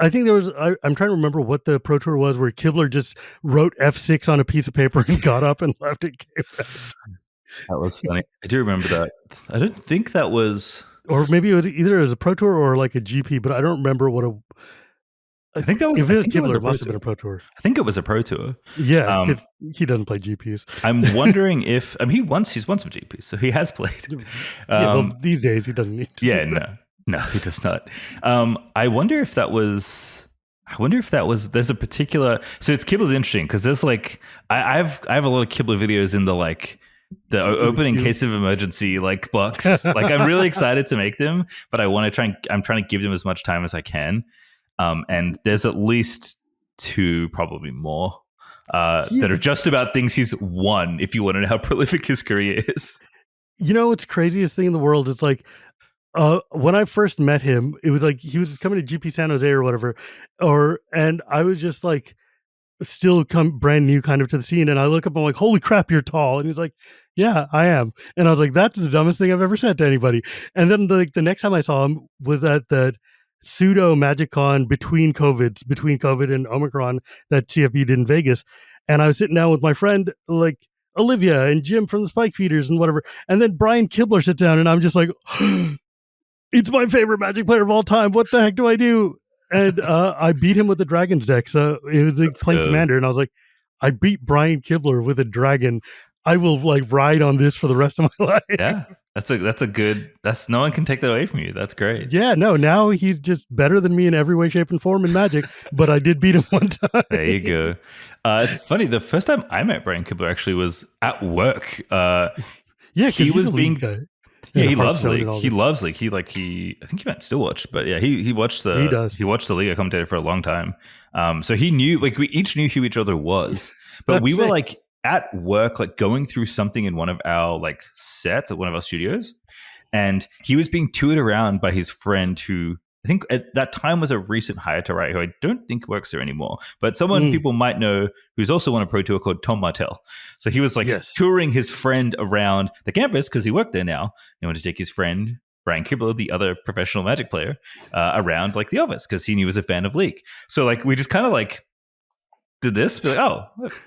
think there was, I'm trying to remember what the Pro Tour was where Kibler just wrote F6 on a piece of paper and got up and left it. That was funny. I do remember that. I don't think that was... Or maybe it was either as a Pro Tour or like a GP, but I don't remember what a... I think that was... If it was Kibler, it must have been a Pro Tour. I think it was a Pro Tour. Yeah, because he doesn't play GPs. I'm wondering if... I mean, he's won some GPs, so he has played. Well, these days he doesn't need to. Yeah, No, he does not. I wonder if that was. There's a particular. So it's Kibler's interesting because there's like I have a lot of Kibler videos in the like the opening case of emergency like box. Like I'm really excited to make them, but I'm trying to give them as much time as I can. And there's at least 2, probably more, that are just about things he's won. If you want to know how prolific his career is, what's craziest thing in the world? It's like. When I first met him, it was like he was coming to GP San Jose or whatever, and I was just like still brand new kind of to the scene, and I look up, I'm like, holy crap, you're tall, and he's like, yeah, I am, and I was like, that's the dumbest thing I've ever said to anybody. And then the next time I saw him was at the pseudo Magic Con between COVID and Omicron that CFB did in Vegas, and I was sitting down with my friend like Olivia and Jim from the Spike Feeders and whatever, and then Brian Kibler sits down, and I'm just like. It's my favorite Magic player of all time. What the heck do I do? And I beat him with the Dragons deck. So it was like playing Commander. And I was like, I beat Brian Kibler with a dragon. I will like ride on this for the rest of my life. Yeah. No one can take that away from you. That's great. Yeah, no, now he's just better than me in every way, shape, and form in Magic, but I did beat him one time. There you go. It's funny. The first time I met Brian Kibler actually was at work. He was being... Guy. Yeah, he loves League. He loves League. I think he might still watch, but yeah, he watched the. He does. He watched the League commentator for a long time. So he knew, like, we each knew who each other was, but we were like at work, like going through something in one of our like sets at one of our studios, and he was being toured around by his friend who I think at that time was a recent hire to Riot, who I don't think works there anymore, but someone people might know who's also on a Pro Tour called Tom Martell. So he was like touring his friend around the campus because he worked there now. He wanted to take his friend, Brian Kibler, the other professional Magic player, around like the office because he knew he was a fan of League. So like we just kind of like did this, be like, oh, look,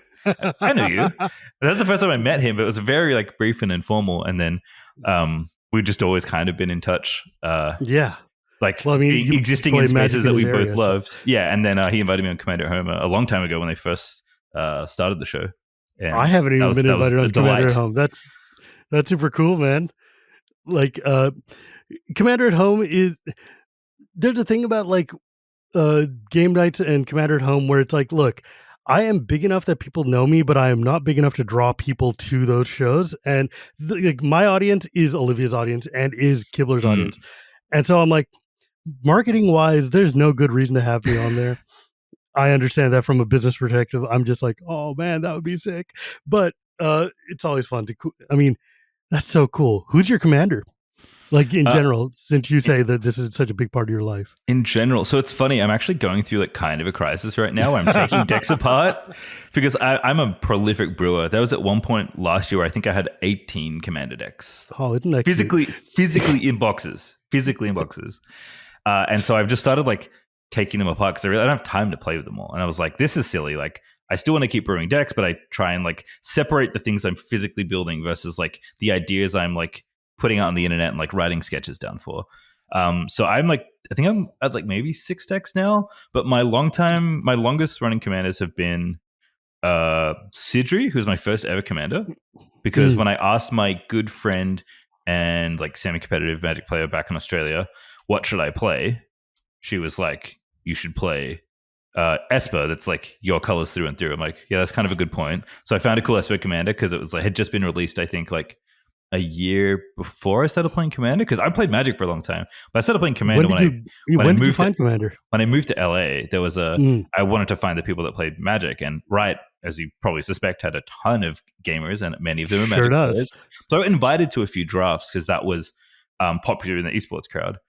I know you. And that's the first time I met him, but it was very like brief and informal. And then we've just always kind of been in touch. Like existing in spaces that we both loved. Yeah, and then he invited me on Commander at Home a long time ago when they first started the show. And I haven't even been invited on Commander at Home. That's super cool, man. Like Commander at Home is... There's a thing about like game nights and Commander at Home where it's like, look, I am big enough that people know me, but I am not big enough to draw people to those shows. And like my audience is Olivia's audience and is Kibler's audience. And so I'm like, marketing wise, there's no good reason to have me on there. I understand that from a business perspective. I'm just like, oh man, that would be sick. But it's always fun to. I mean, that's so cool. Who's your commander? Like in general, since you say that this is such a big part of your life. In general, so it's funny. I'm actually going through like kind of a crisis right now. I'm taking decks apart because I'm a prolific brewer. There was at one point last year where I think I had 18 commander decks. Oh, isn't that physically in boxes, and so I've just started like taking them apart because I don't have time to play with them all. And I was like, this is silly. Like, I still want to keep brewing decks, but I try and like separate the things I'm physically building versus like the ideas I'm like putting out on the internet and like writing sketches down for. So I'm like, I think I'm at like maybe 6 decks now, but my longest running commanders have been Sidri, who's my first ever commander, because when I asked my good friend and like semi-competitive Magic player back in Australia, what should I play? She was like, you should play Esper. That's like your colors through and through. I'm like, yeah, that's kind of a good point. So I found a cool Esper commander because it was like had just been released, I think, like a year before I started playing Commander, because I played Magic for a long time. But I started playing Commander when did you find Commander? When I moved to LA, there was I wanted to find the people that played Magic, and Riot, as you probably suspect, had a ton of gamers, and many of them are Magic players. So I got invited to a few drafts because that was popular in the esports crowd,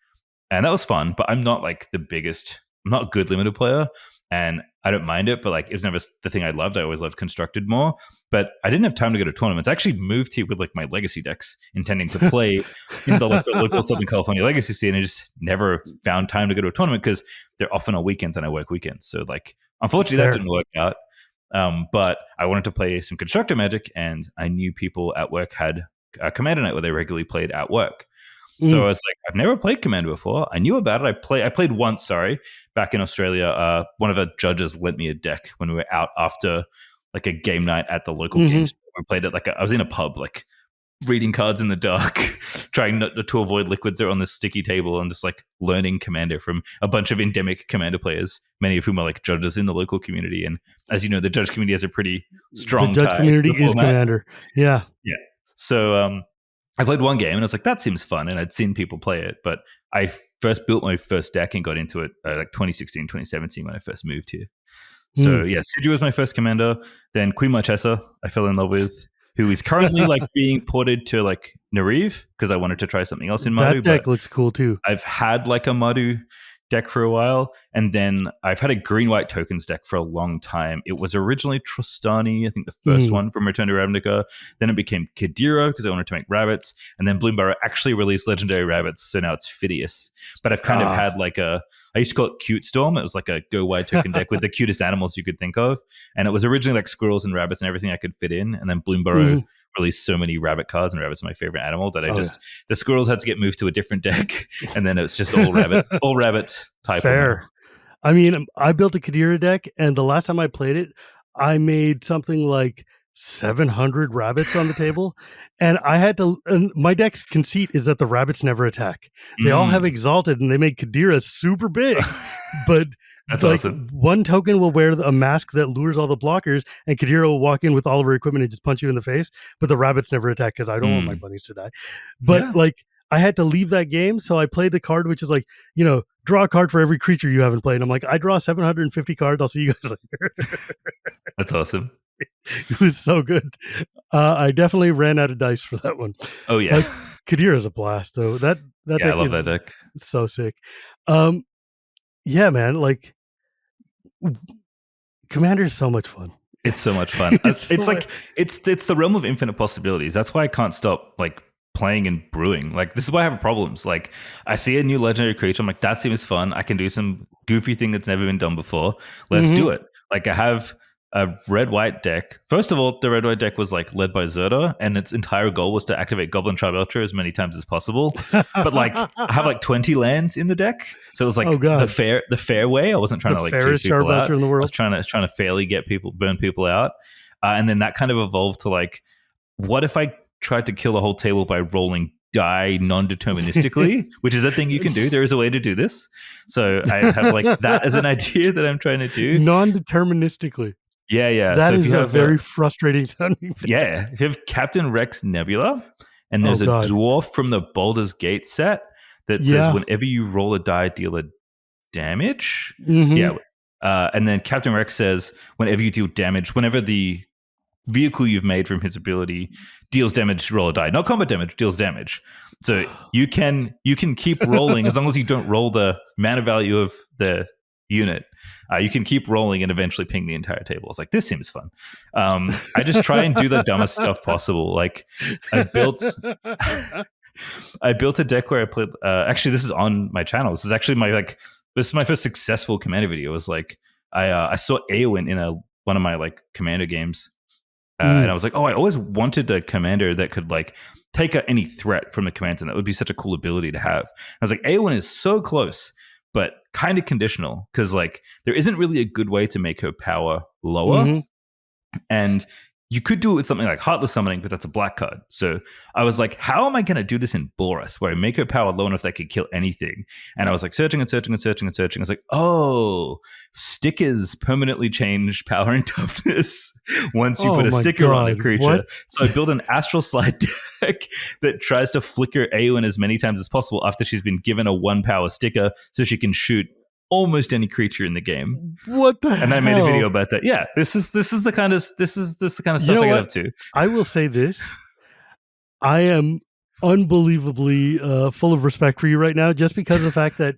and that was fun. But I'm not like the biggest. I'm not a good limited player, and I don't mind it, but like it's never the thing I loved. I always loved constructed more, but I didn't have time to go to tournaments. I actually moved here with like my legacy decks, intending to play in the local Southern California legacy scene, and I just never found time to go to a tournament because they're often on weekends and I work weekends. So like, unfortunately, that didn't work out. But I wanted to play some constructed Magic, and I knew people at work had a Commander night where they regularly played at work. So I was like, I've never played Commander before. I knew about it. I played once, back in Australia. One of the judges lent me a deck when we were out after like a game night at the local game store. We played it like I was in a pub, like reading cards in the dark, trying not to avoid liquids that are on this sticky table, and just like learning Commander from a bunch of endemic Commander players, many of whom are like judges in the local community. And as you know, the judge community has a pretty strong The judge community is Commander. Yeah. Yeah. So I played one game and I was like, that seems fun. And I'd seen people play it, but I first built my first deck and got into it like 2016, 2017 when I first moved here. So yeah, Sidri was my first commander. Then Queen Marchesa I fell in love with, who is currently like being ported to like Nariv because I wanted to try something else in Mardu. That deck looks cool too. I've had like a Mardu deck for a while, and then I've had a green-white tokens deck for a long time. It was originally Trostani, I think the first one from Return to Ravnica. Then it became Kadira because I wanted to make rabbits, and then Bloomburrow actually released legendary rabbits, so now it's Phidias. But I've kind of had like I used to call it Cute Storm. It was like a go wide token deck with the cutest animals you could think of, and it was originally like squirrels and rabbits and everything I could fit in, and then Bloomburrow released so many rabbit cards, and rabbits are my favorite animal that the squirrels had to get moved to a different deck, and then it's just all rabbit type. Fair. I mean, I built a Kadira deck, and the last time I played it, I made something like 700 rabbits on the table, and I had to. And my deck's conceit is that the rabbits never attack. They all have Exalted, and they make Kadira super big, but. That's like awesome. One token will wear a mask that lures all the blockers, and Kadira will walk in with all of her equipment and just punch you in the face. But the rabbits never attack because I don't want my bunnies to die. But like, I had to leave that game, so I played the card, which is like, draw a card for every creature you haven't played. And I'm like, I draw 750 cards. I'll see you guys later. That's awesome. It was so good. I definitely ran out of dice for that one. Oh yeah, Kadira is a blast though. That deck I love that deck. So sick. Yeah, man. Like, Commander is so much fun. It's so much fun. it's the realm of infinite possibilities. That's why I can't stop like playing and brewing. Like, this is why I have problems. Like, I see a new legendary creature, I'm like, that seems fun. I can do some goofy thing that's never been done before. Let's do it. Like, I have a red-white deck. First of all, the red-white deck was like led by Zerda, and its entire goal was to activate Goblin Tribe Ultra as many times as possible. But like, I have like 20 lands in the deck, so it was like the fair way. I wasn't trying to like chase people out. In the world. I was trying to fairly burn people out, and then that kind of evolved to like, what if I tried to kill the whole table by rolling die non-deterministically, which is a thing you can do. There is a way to do this. So I have like that as an idea that I'm trying to do. Non-deterministically. Yeah. That is a very frustrating sounding thing. Yeah. If you have Captain Rex Nebula, and there's a dwarf from the Baldur's Gate set, that says whenever you roll a die, deal a damage. Mm-hmm. Yeah. And then Captain Rex says whenever you deal damage, whenever the vehicle you've made from his ability deals damage, roll a die. Not combat damage, deals damage. So you can keep rolling as long as you don't roll the mana value of the unit. You can keep rolling and eventually ping the entire table. It's like, this seems fun. I just try and do the dumbest stuff possible. Like I built a deck where I played. Actually, this is on my channel. This is actually this is my first successful commander video. It was like I saw Eowyn in one of my like commander games. And I was like, oh, I always wanted a commander that could like take out any threat from the command center. That would be such a cool ability to have. I was like, Eowyn is so close, but kind of conditional because like there isn't really a good way to make her power lower. And you could do it with something like Heartless Summoning, but that's a black card. So I was like, how am I going to do this in Boris, where I make her power low enough that I could kill anything? And I was like searching and searching and searching and searching. I was like, oh, stickers permanently change power and toughness once you put a sticker on a creature. What? So I built an Astral Slide deck that tries to flicker Eowyn as many times as possible after she's been given a 1 power sticker so she can shoot almost any creature in the game. What the hell? And I made a video about that. Yeah, this is the kind of stuff I get up to. I will say this. I am unbelievably full of respect for you right now, just because of the fact that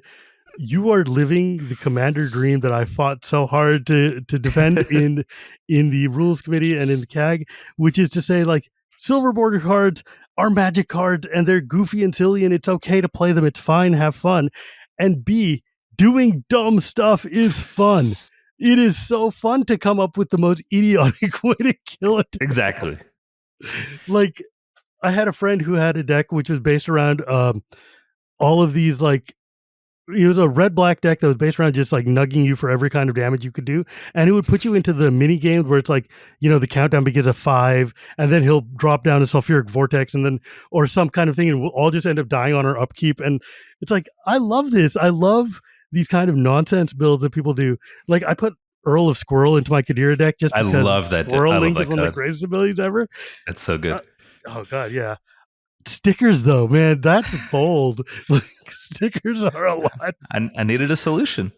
you are living the commander dream that I fought so hard to defend in the rules committee and in the CAG, which is to say, like, silver border cards are magic cards and they're goofy and silly and it's okay to play them. It's fine, have fun. And B, doing dumb stuff is fun. It is so fun to come up with the most idiotic way to kill it. Exactly. Like, I had a friend who had a deck which was based around all of these, like, it was a red-black deck that was based around just like nugging you for every kind of damage you could do. And it would put you into the mini games where it's like, you know, the countdown begins at 5 and then he'll drop down a sulfuric vortex and then, or some kind of thing. And we'll all just end up dying on our upkeep. And it's like, I love this. I love these kind of nonsense builds that people do. Like I put Earl of Squirrel into my Kadira deck just because I love that Squirrel Link is one of the greatest abilities ever. That's so good. Oh God. Yeah. Stickers though, man, that's bold. Like, stickers are a lot. I needed a solution.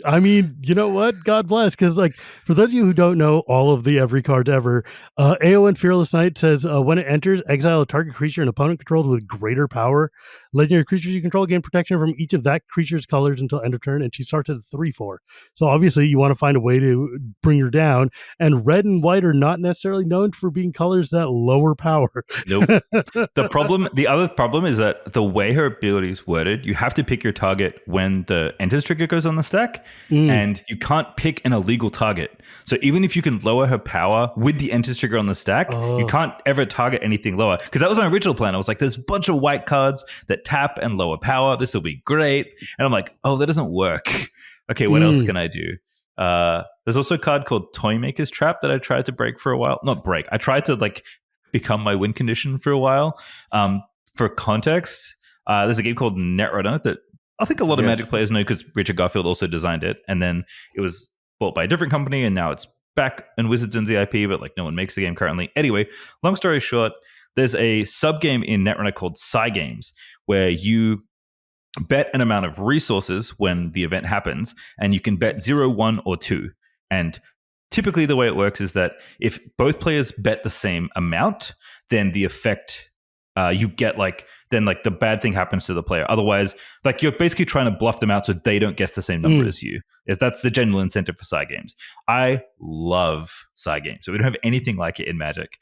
I mean, you know what? God bless. Because, like, for those of you who don't know all of the every card ever, AON Fearless Knight says when it enters, exile a target creature an opponent controls with greater power. Legendary creatures you control gain protection from each of that creature's colors until end of turn, and she starts at 3/4. So obviously, you want to find a way to bring her down. And red and white are not necessarily known for being colors that lower power. Nope. The other problem is that the way her ability is worded, you have to pick your target when the enters trigger goes on the stack. And you can't pick an illegal target. So even if you can lower her power with the enters trigger on the stack, you can't ever target anything lower. Because that was my original plan. I was like, there's a bunch of white cards that tap and lower power. This will be great. And I'm like, oh, that doesn't work. Okay, what else can I do? There's also a card called Toymaker's Trap that I tried to break for a while. Not break. I tried to like become my win condition for a while. For context, there's a game called Netrunner that I think a lot of Magic players know because Richard Garfield also designed it. And then it was bought by a different company and now it's back and Wizards owns the IP, but like no one makes the game currently. Anyway, long story short, there's a sub game in Netrunner called Psy Games where you bet an amount of resources when the event happens and you can bet 0, 1, or 2. And typically the way it works is that if both players bet the same amount, then the effect you get then the bad thing happens to the player. Otherwise, like you're basically trying to bluff them out so they don't guess the same number as you. That's the general incentive for side games. I love side games. So we don't have anything like it in Magic.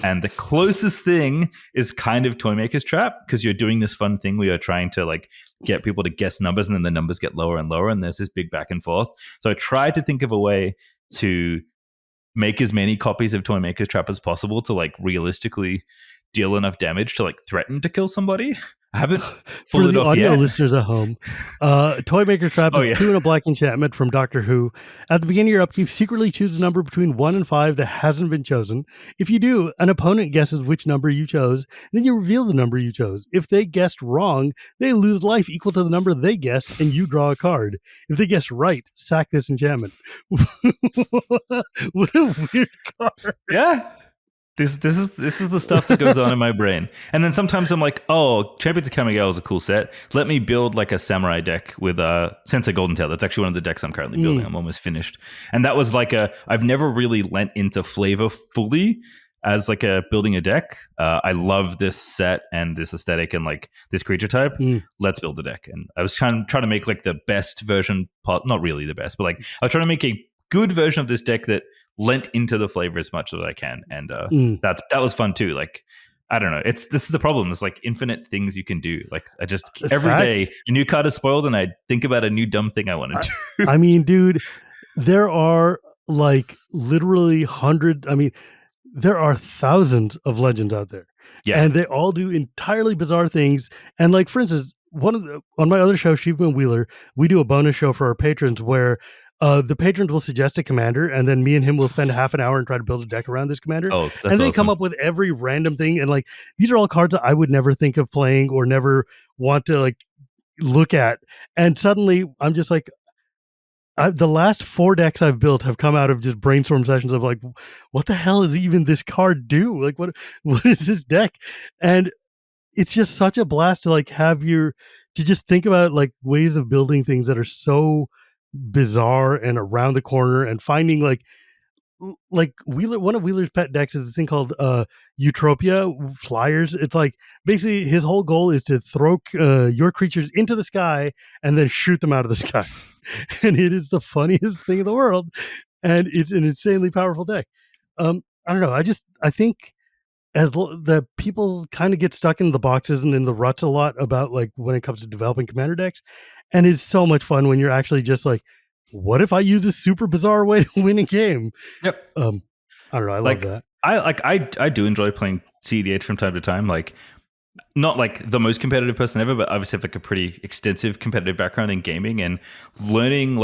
And the closest thing is kind of Toymaker's Trap because you're doing this fun thing where you're trying to like get people to guess numbers and then the numbers get lower and lower and there's this big back and forth. So I tried to think of a way to make as many copies of Toymaker's Trap as possible to like realistically deal enough damage to like threaten to kill somebody. I haven't for pulled the it off audio yet. Listeners at home. Toymaker's Trap is 2 and a black enchantment from Doctor Who. At the beginning of your upkeep, secretly choose a number between 1 and 5 that hasn't been chosen. If you do, an opponent guesses which number you chose, then you reveal the number you chose. If they guessed wrong, they lose life equal to the number they guessed, and you draw a card. If they guessed right, sack this enchantment. What a weird card. Yeah. This is the stuff that goes on in my brain. And then sometimes I'm like, oh, Champions of Kamigawa is a cool set. Let me build like a samurai deck with Sensei Golden Tail. That's actually one of the decks I'm currently building. I'm almost finished. And that was like I've never really lent into flavor fully as like building a deck. I love this set and this aesthetic and like this creature type. Let's build a deck. And I was trying to make like the best version, not really the best, but like I was trying to make a good version of this deck that lent into the flavor as much as I can, and that was fun too. Like I don't know, this is the problem. There's like infinite things you can do. Like I just every day a new card is spoiled, and I think about a new dumb thing I want to do. I mean, dude, there are like literally hundreds. I mean, there are thousands of legends out there, and they all do entirely bizarre things. And like for instance, on my other show, Shivam and Wheeler, we do a bonus show for our patrons where the patrons will suggest a commander, and then me and him will spend half an hour and try to build a deck around this commander. Oh, that's and they awesome. come up with every random thing. And like, these are all cards that I would never think of playing or never want to like look at. And suddenly I'm just like, the last 4 decks I've built have come out of just brainstorm sessions of like, what the hell is even this card do? Like, what is this deck? And it's just such a blast to like to just think about like ways of building things that are so bizarre and around the corner, and finding like Wheeler, one of Wheeler's pet decks is a thing called Eutropia Flyers. It's like basically his whole goal is to throw your creatures into the sky and then shoot them out of the sky. And it is the funniest thing in the world, and it's an insanely powerful deck. I don't know, I think the people kind of get stuck in the boxes and in the ruts a lot about like when it comes to developing commander decks. And it's so much fun when you're actually just like, what if I use a super bizarre way to win a game? Yep. I don't know. I love that. I do enjoy playing CDH from time to time. Like, not like the most competitive person ever, but obviously have like a pretty extensive competitive background in gaming, and learning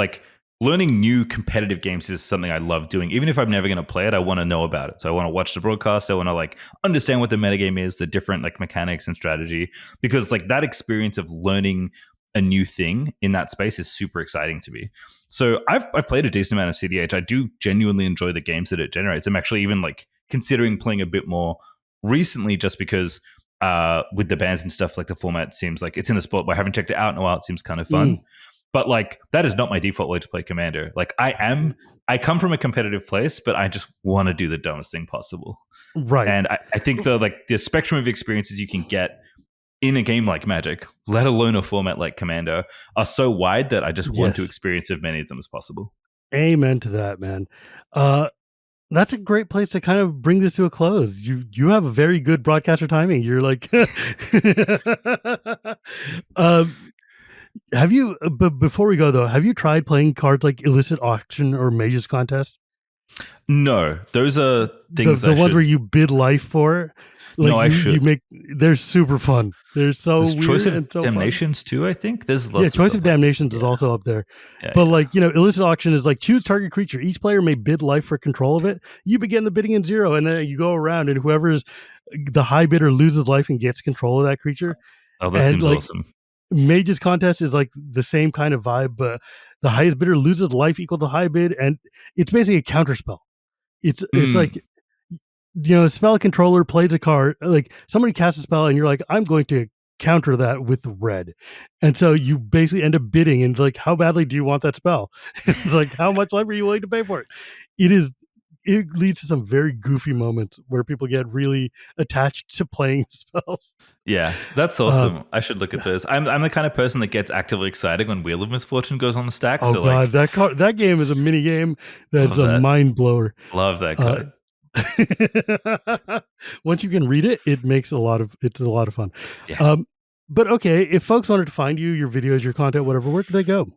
new competitive games is something I love doing. Even if I'm never going to play it, I want to know about it. So I want to watch the broadcast. I want to like understand what the metagame is, the different like mechanics and strategy, because like that experience of learning a new thing in that space is super exciting to me. So I've played a decent amount of CDH. I do genuinely enjoy the games that it generates. I'm actually even like considering playing a bit more recently, just because with the bans and stuff, like the format seems like it's in a spot where I haven't checked it out in a while. It seems kind of fun. But like that is not my default way to play Commander. Like I come from a competitive place, but I just want to do the dumbest thing possible. Right. And I think the spectrum of experiences you can get in a game like Magic, let alone a format like Commander, are so wide that I just want to experience as many of them as possible. Amen to that, man. That's a great place to kind of bring this to a close. You have a very good broadcaster timing. You're like, have you? But before we go though, have you tried playing cards like Illicit Auction or Mage's Contest? No, those are things the one where you bid life for. Like no, I should. They're super fun. They're so there's weird. Choice of and so Damnations fun. too, I think. There's lots Choice of Damnations is also up there. But like, Illicit Auction is like, choose target creature. Each player may bid life for control of it. You begin the bidding in 0, and then you go around, and whoever's the high bidder loses life and gets control of that creature. Oh, that seems like, awesome. Mage's Contest is like the same kind of vibe, but the highest bidder loses life equal to high bid, and it's basically a counterspell. It's like, a spell controller plays a card, like somebody casts a spell and you're like, I'm going to counter that with red. And so you basically end up bidding, and it's like, how badly do you want that spell? It's like, how much life are you willing to pay for it? It leads to some very goofy moments where people get really attached to playing spells. Yeah, that's awesome. I should look at those. I'm the kind of person that gets actively excited when Wheel of Misfortune goes on the stack. Oh, so God, that game is a mini game that's a mind blower. Love that card. Once you can read it, it's a lot of fun. Yeah. But okay, if folks wanted to find you, your videos, your content, whatever, where could they go?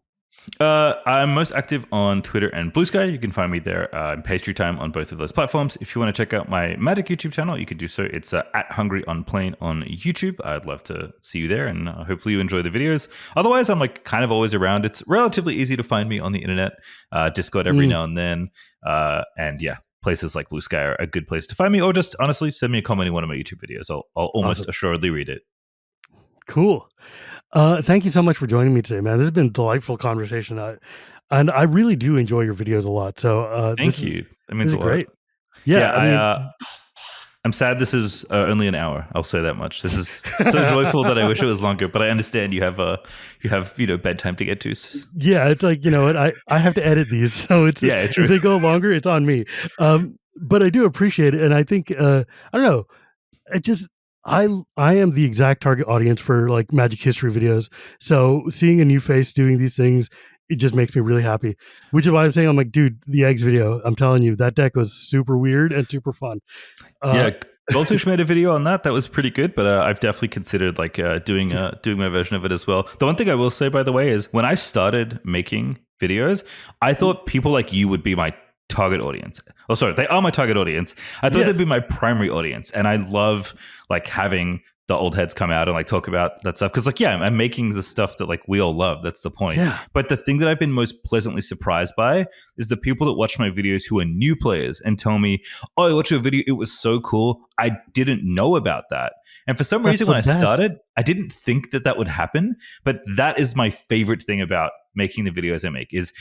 I'm most active on Twitter and Blue Sky. You can find me there in Pastrytime on both of those platforms. If you want to check out my Magic YouTube channel, you can do so. It's at Hungry on Plane on YouTube. I'd love to see you there, and hopefully you enjoy the videos. Otherwise, I'm like kind of always around. It's relatively easy to find me on the internet, Discord every now and then, and yeah. Places like Blue Sky are a good place to find me, or just honestly send me a comment in one of my YouTube videos. I'll almost assuredly read it. Cool. Thank you so much for joining me today, man. This has been a delightful conversation, and I really do enjoy your videos a lot. So thank you. That means a lot. Great. Yeah, I'm sad this is only an hour. I'll say that much. This is so joyful that I wish it was longer, but I understand you have bedtime to get to. Yeah, it's like, I have to edit these, so it's if they go longer, it's on me. But I do appreciate it, and I think I don't know. It just I am the exact target audience for like Magic history videos. So seeing a new face doing these things, it just makes me really happy. Which is why I'm saying, I'm like, dude, the eggs video. I'm telling you, that deck was super weird and super fun. Goldfish made a video on that. That was pretty good, but I've definitely considered like doing my version of it as well. The one thing I will say, by the way, is when I started making videos, I thought people like you would be my target audience. Oh, sorry, they are my target audience. I thought they'd be my primary audience, and I love like having the old heads come out and like talk about that stuff because like I'm making the stuff that like we all love. That's the point. Yeah. But the thing that I've been most pleasantly surprised by is the people that watch my videos who are new players and tell me, "Oh, I watched your video. It was so cool. I didn't know about that." And for some reason, when I started, I didn't think that would happen. But that is my favorite thing about making the videos I make is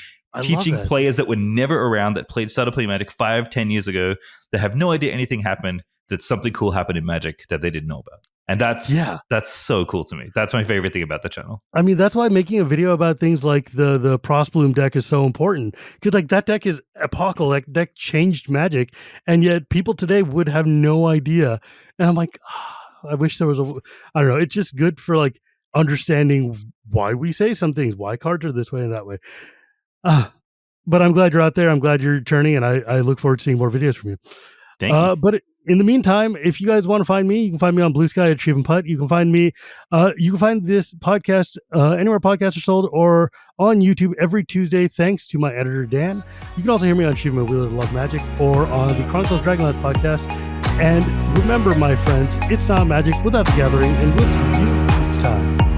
teaching players that were never around, that started playing Magic 5-10 years ago, that have no idea anything happened, that something cool happened in Magic that they didn't know about. And that's so cool to me. That's my favorite thing about the channel. I mean, that's why making a video about things like the Prosbloom deck is so important, because like that deck is epochal. That deck changed Magic, and yet people today would have no idea. And I'm like, I wish there was I don't know. It's just good for like understanding why we say some things, why cards are this way and that way. But I'm glad you're out there. I'm glad you're returning, and I look forward to seeing more videos from you. Thank you. But in the meantime, if you guys want to find me, you can find me on Blue Sky at Shivam Bhatt. You can find me, you can find this podcast anywhere podcasts are sold or on YouTube every Tuesday, thanks to my editor, Dan. You can also hear me on Shivam and Wheeler of Love Magic or on the Chronicles Dragonlance podcast. And remember, my friends, it's not magic without the gathering, and we'll see you next time.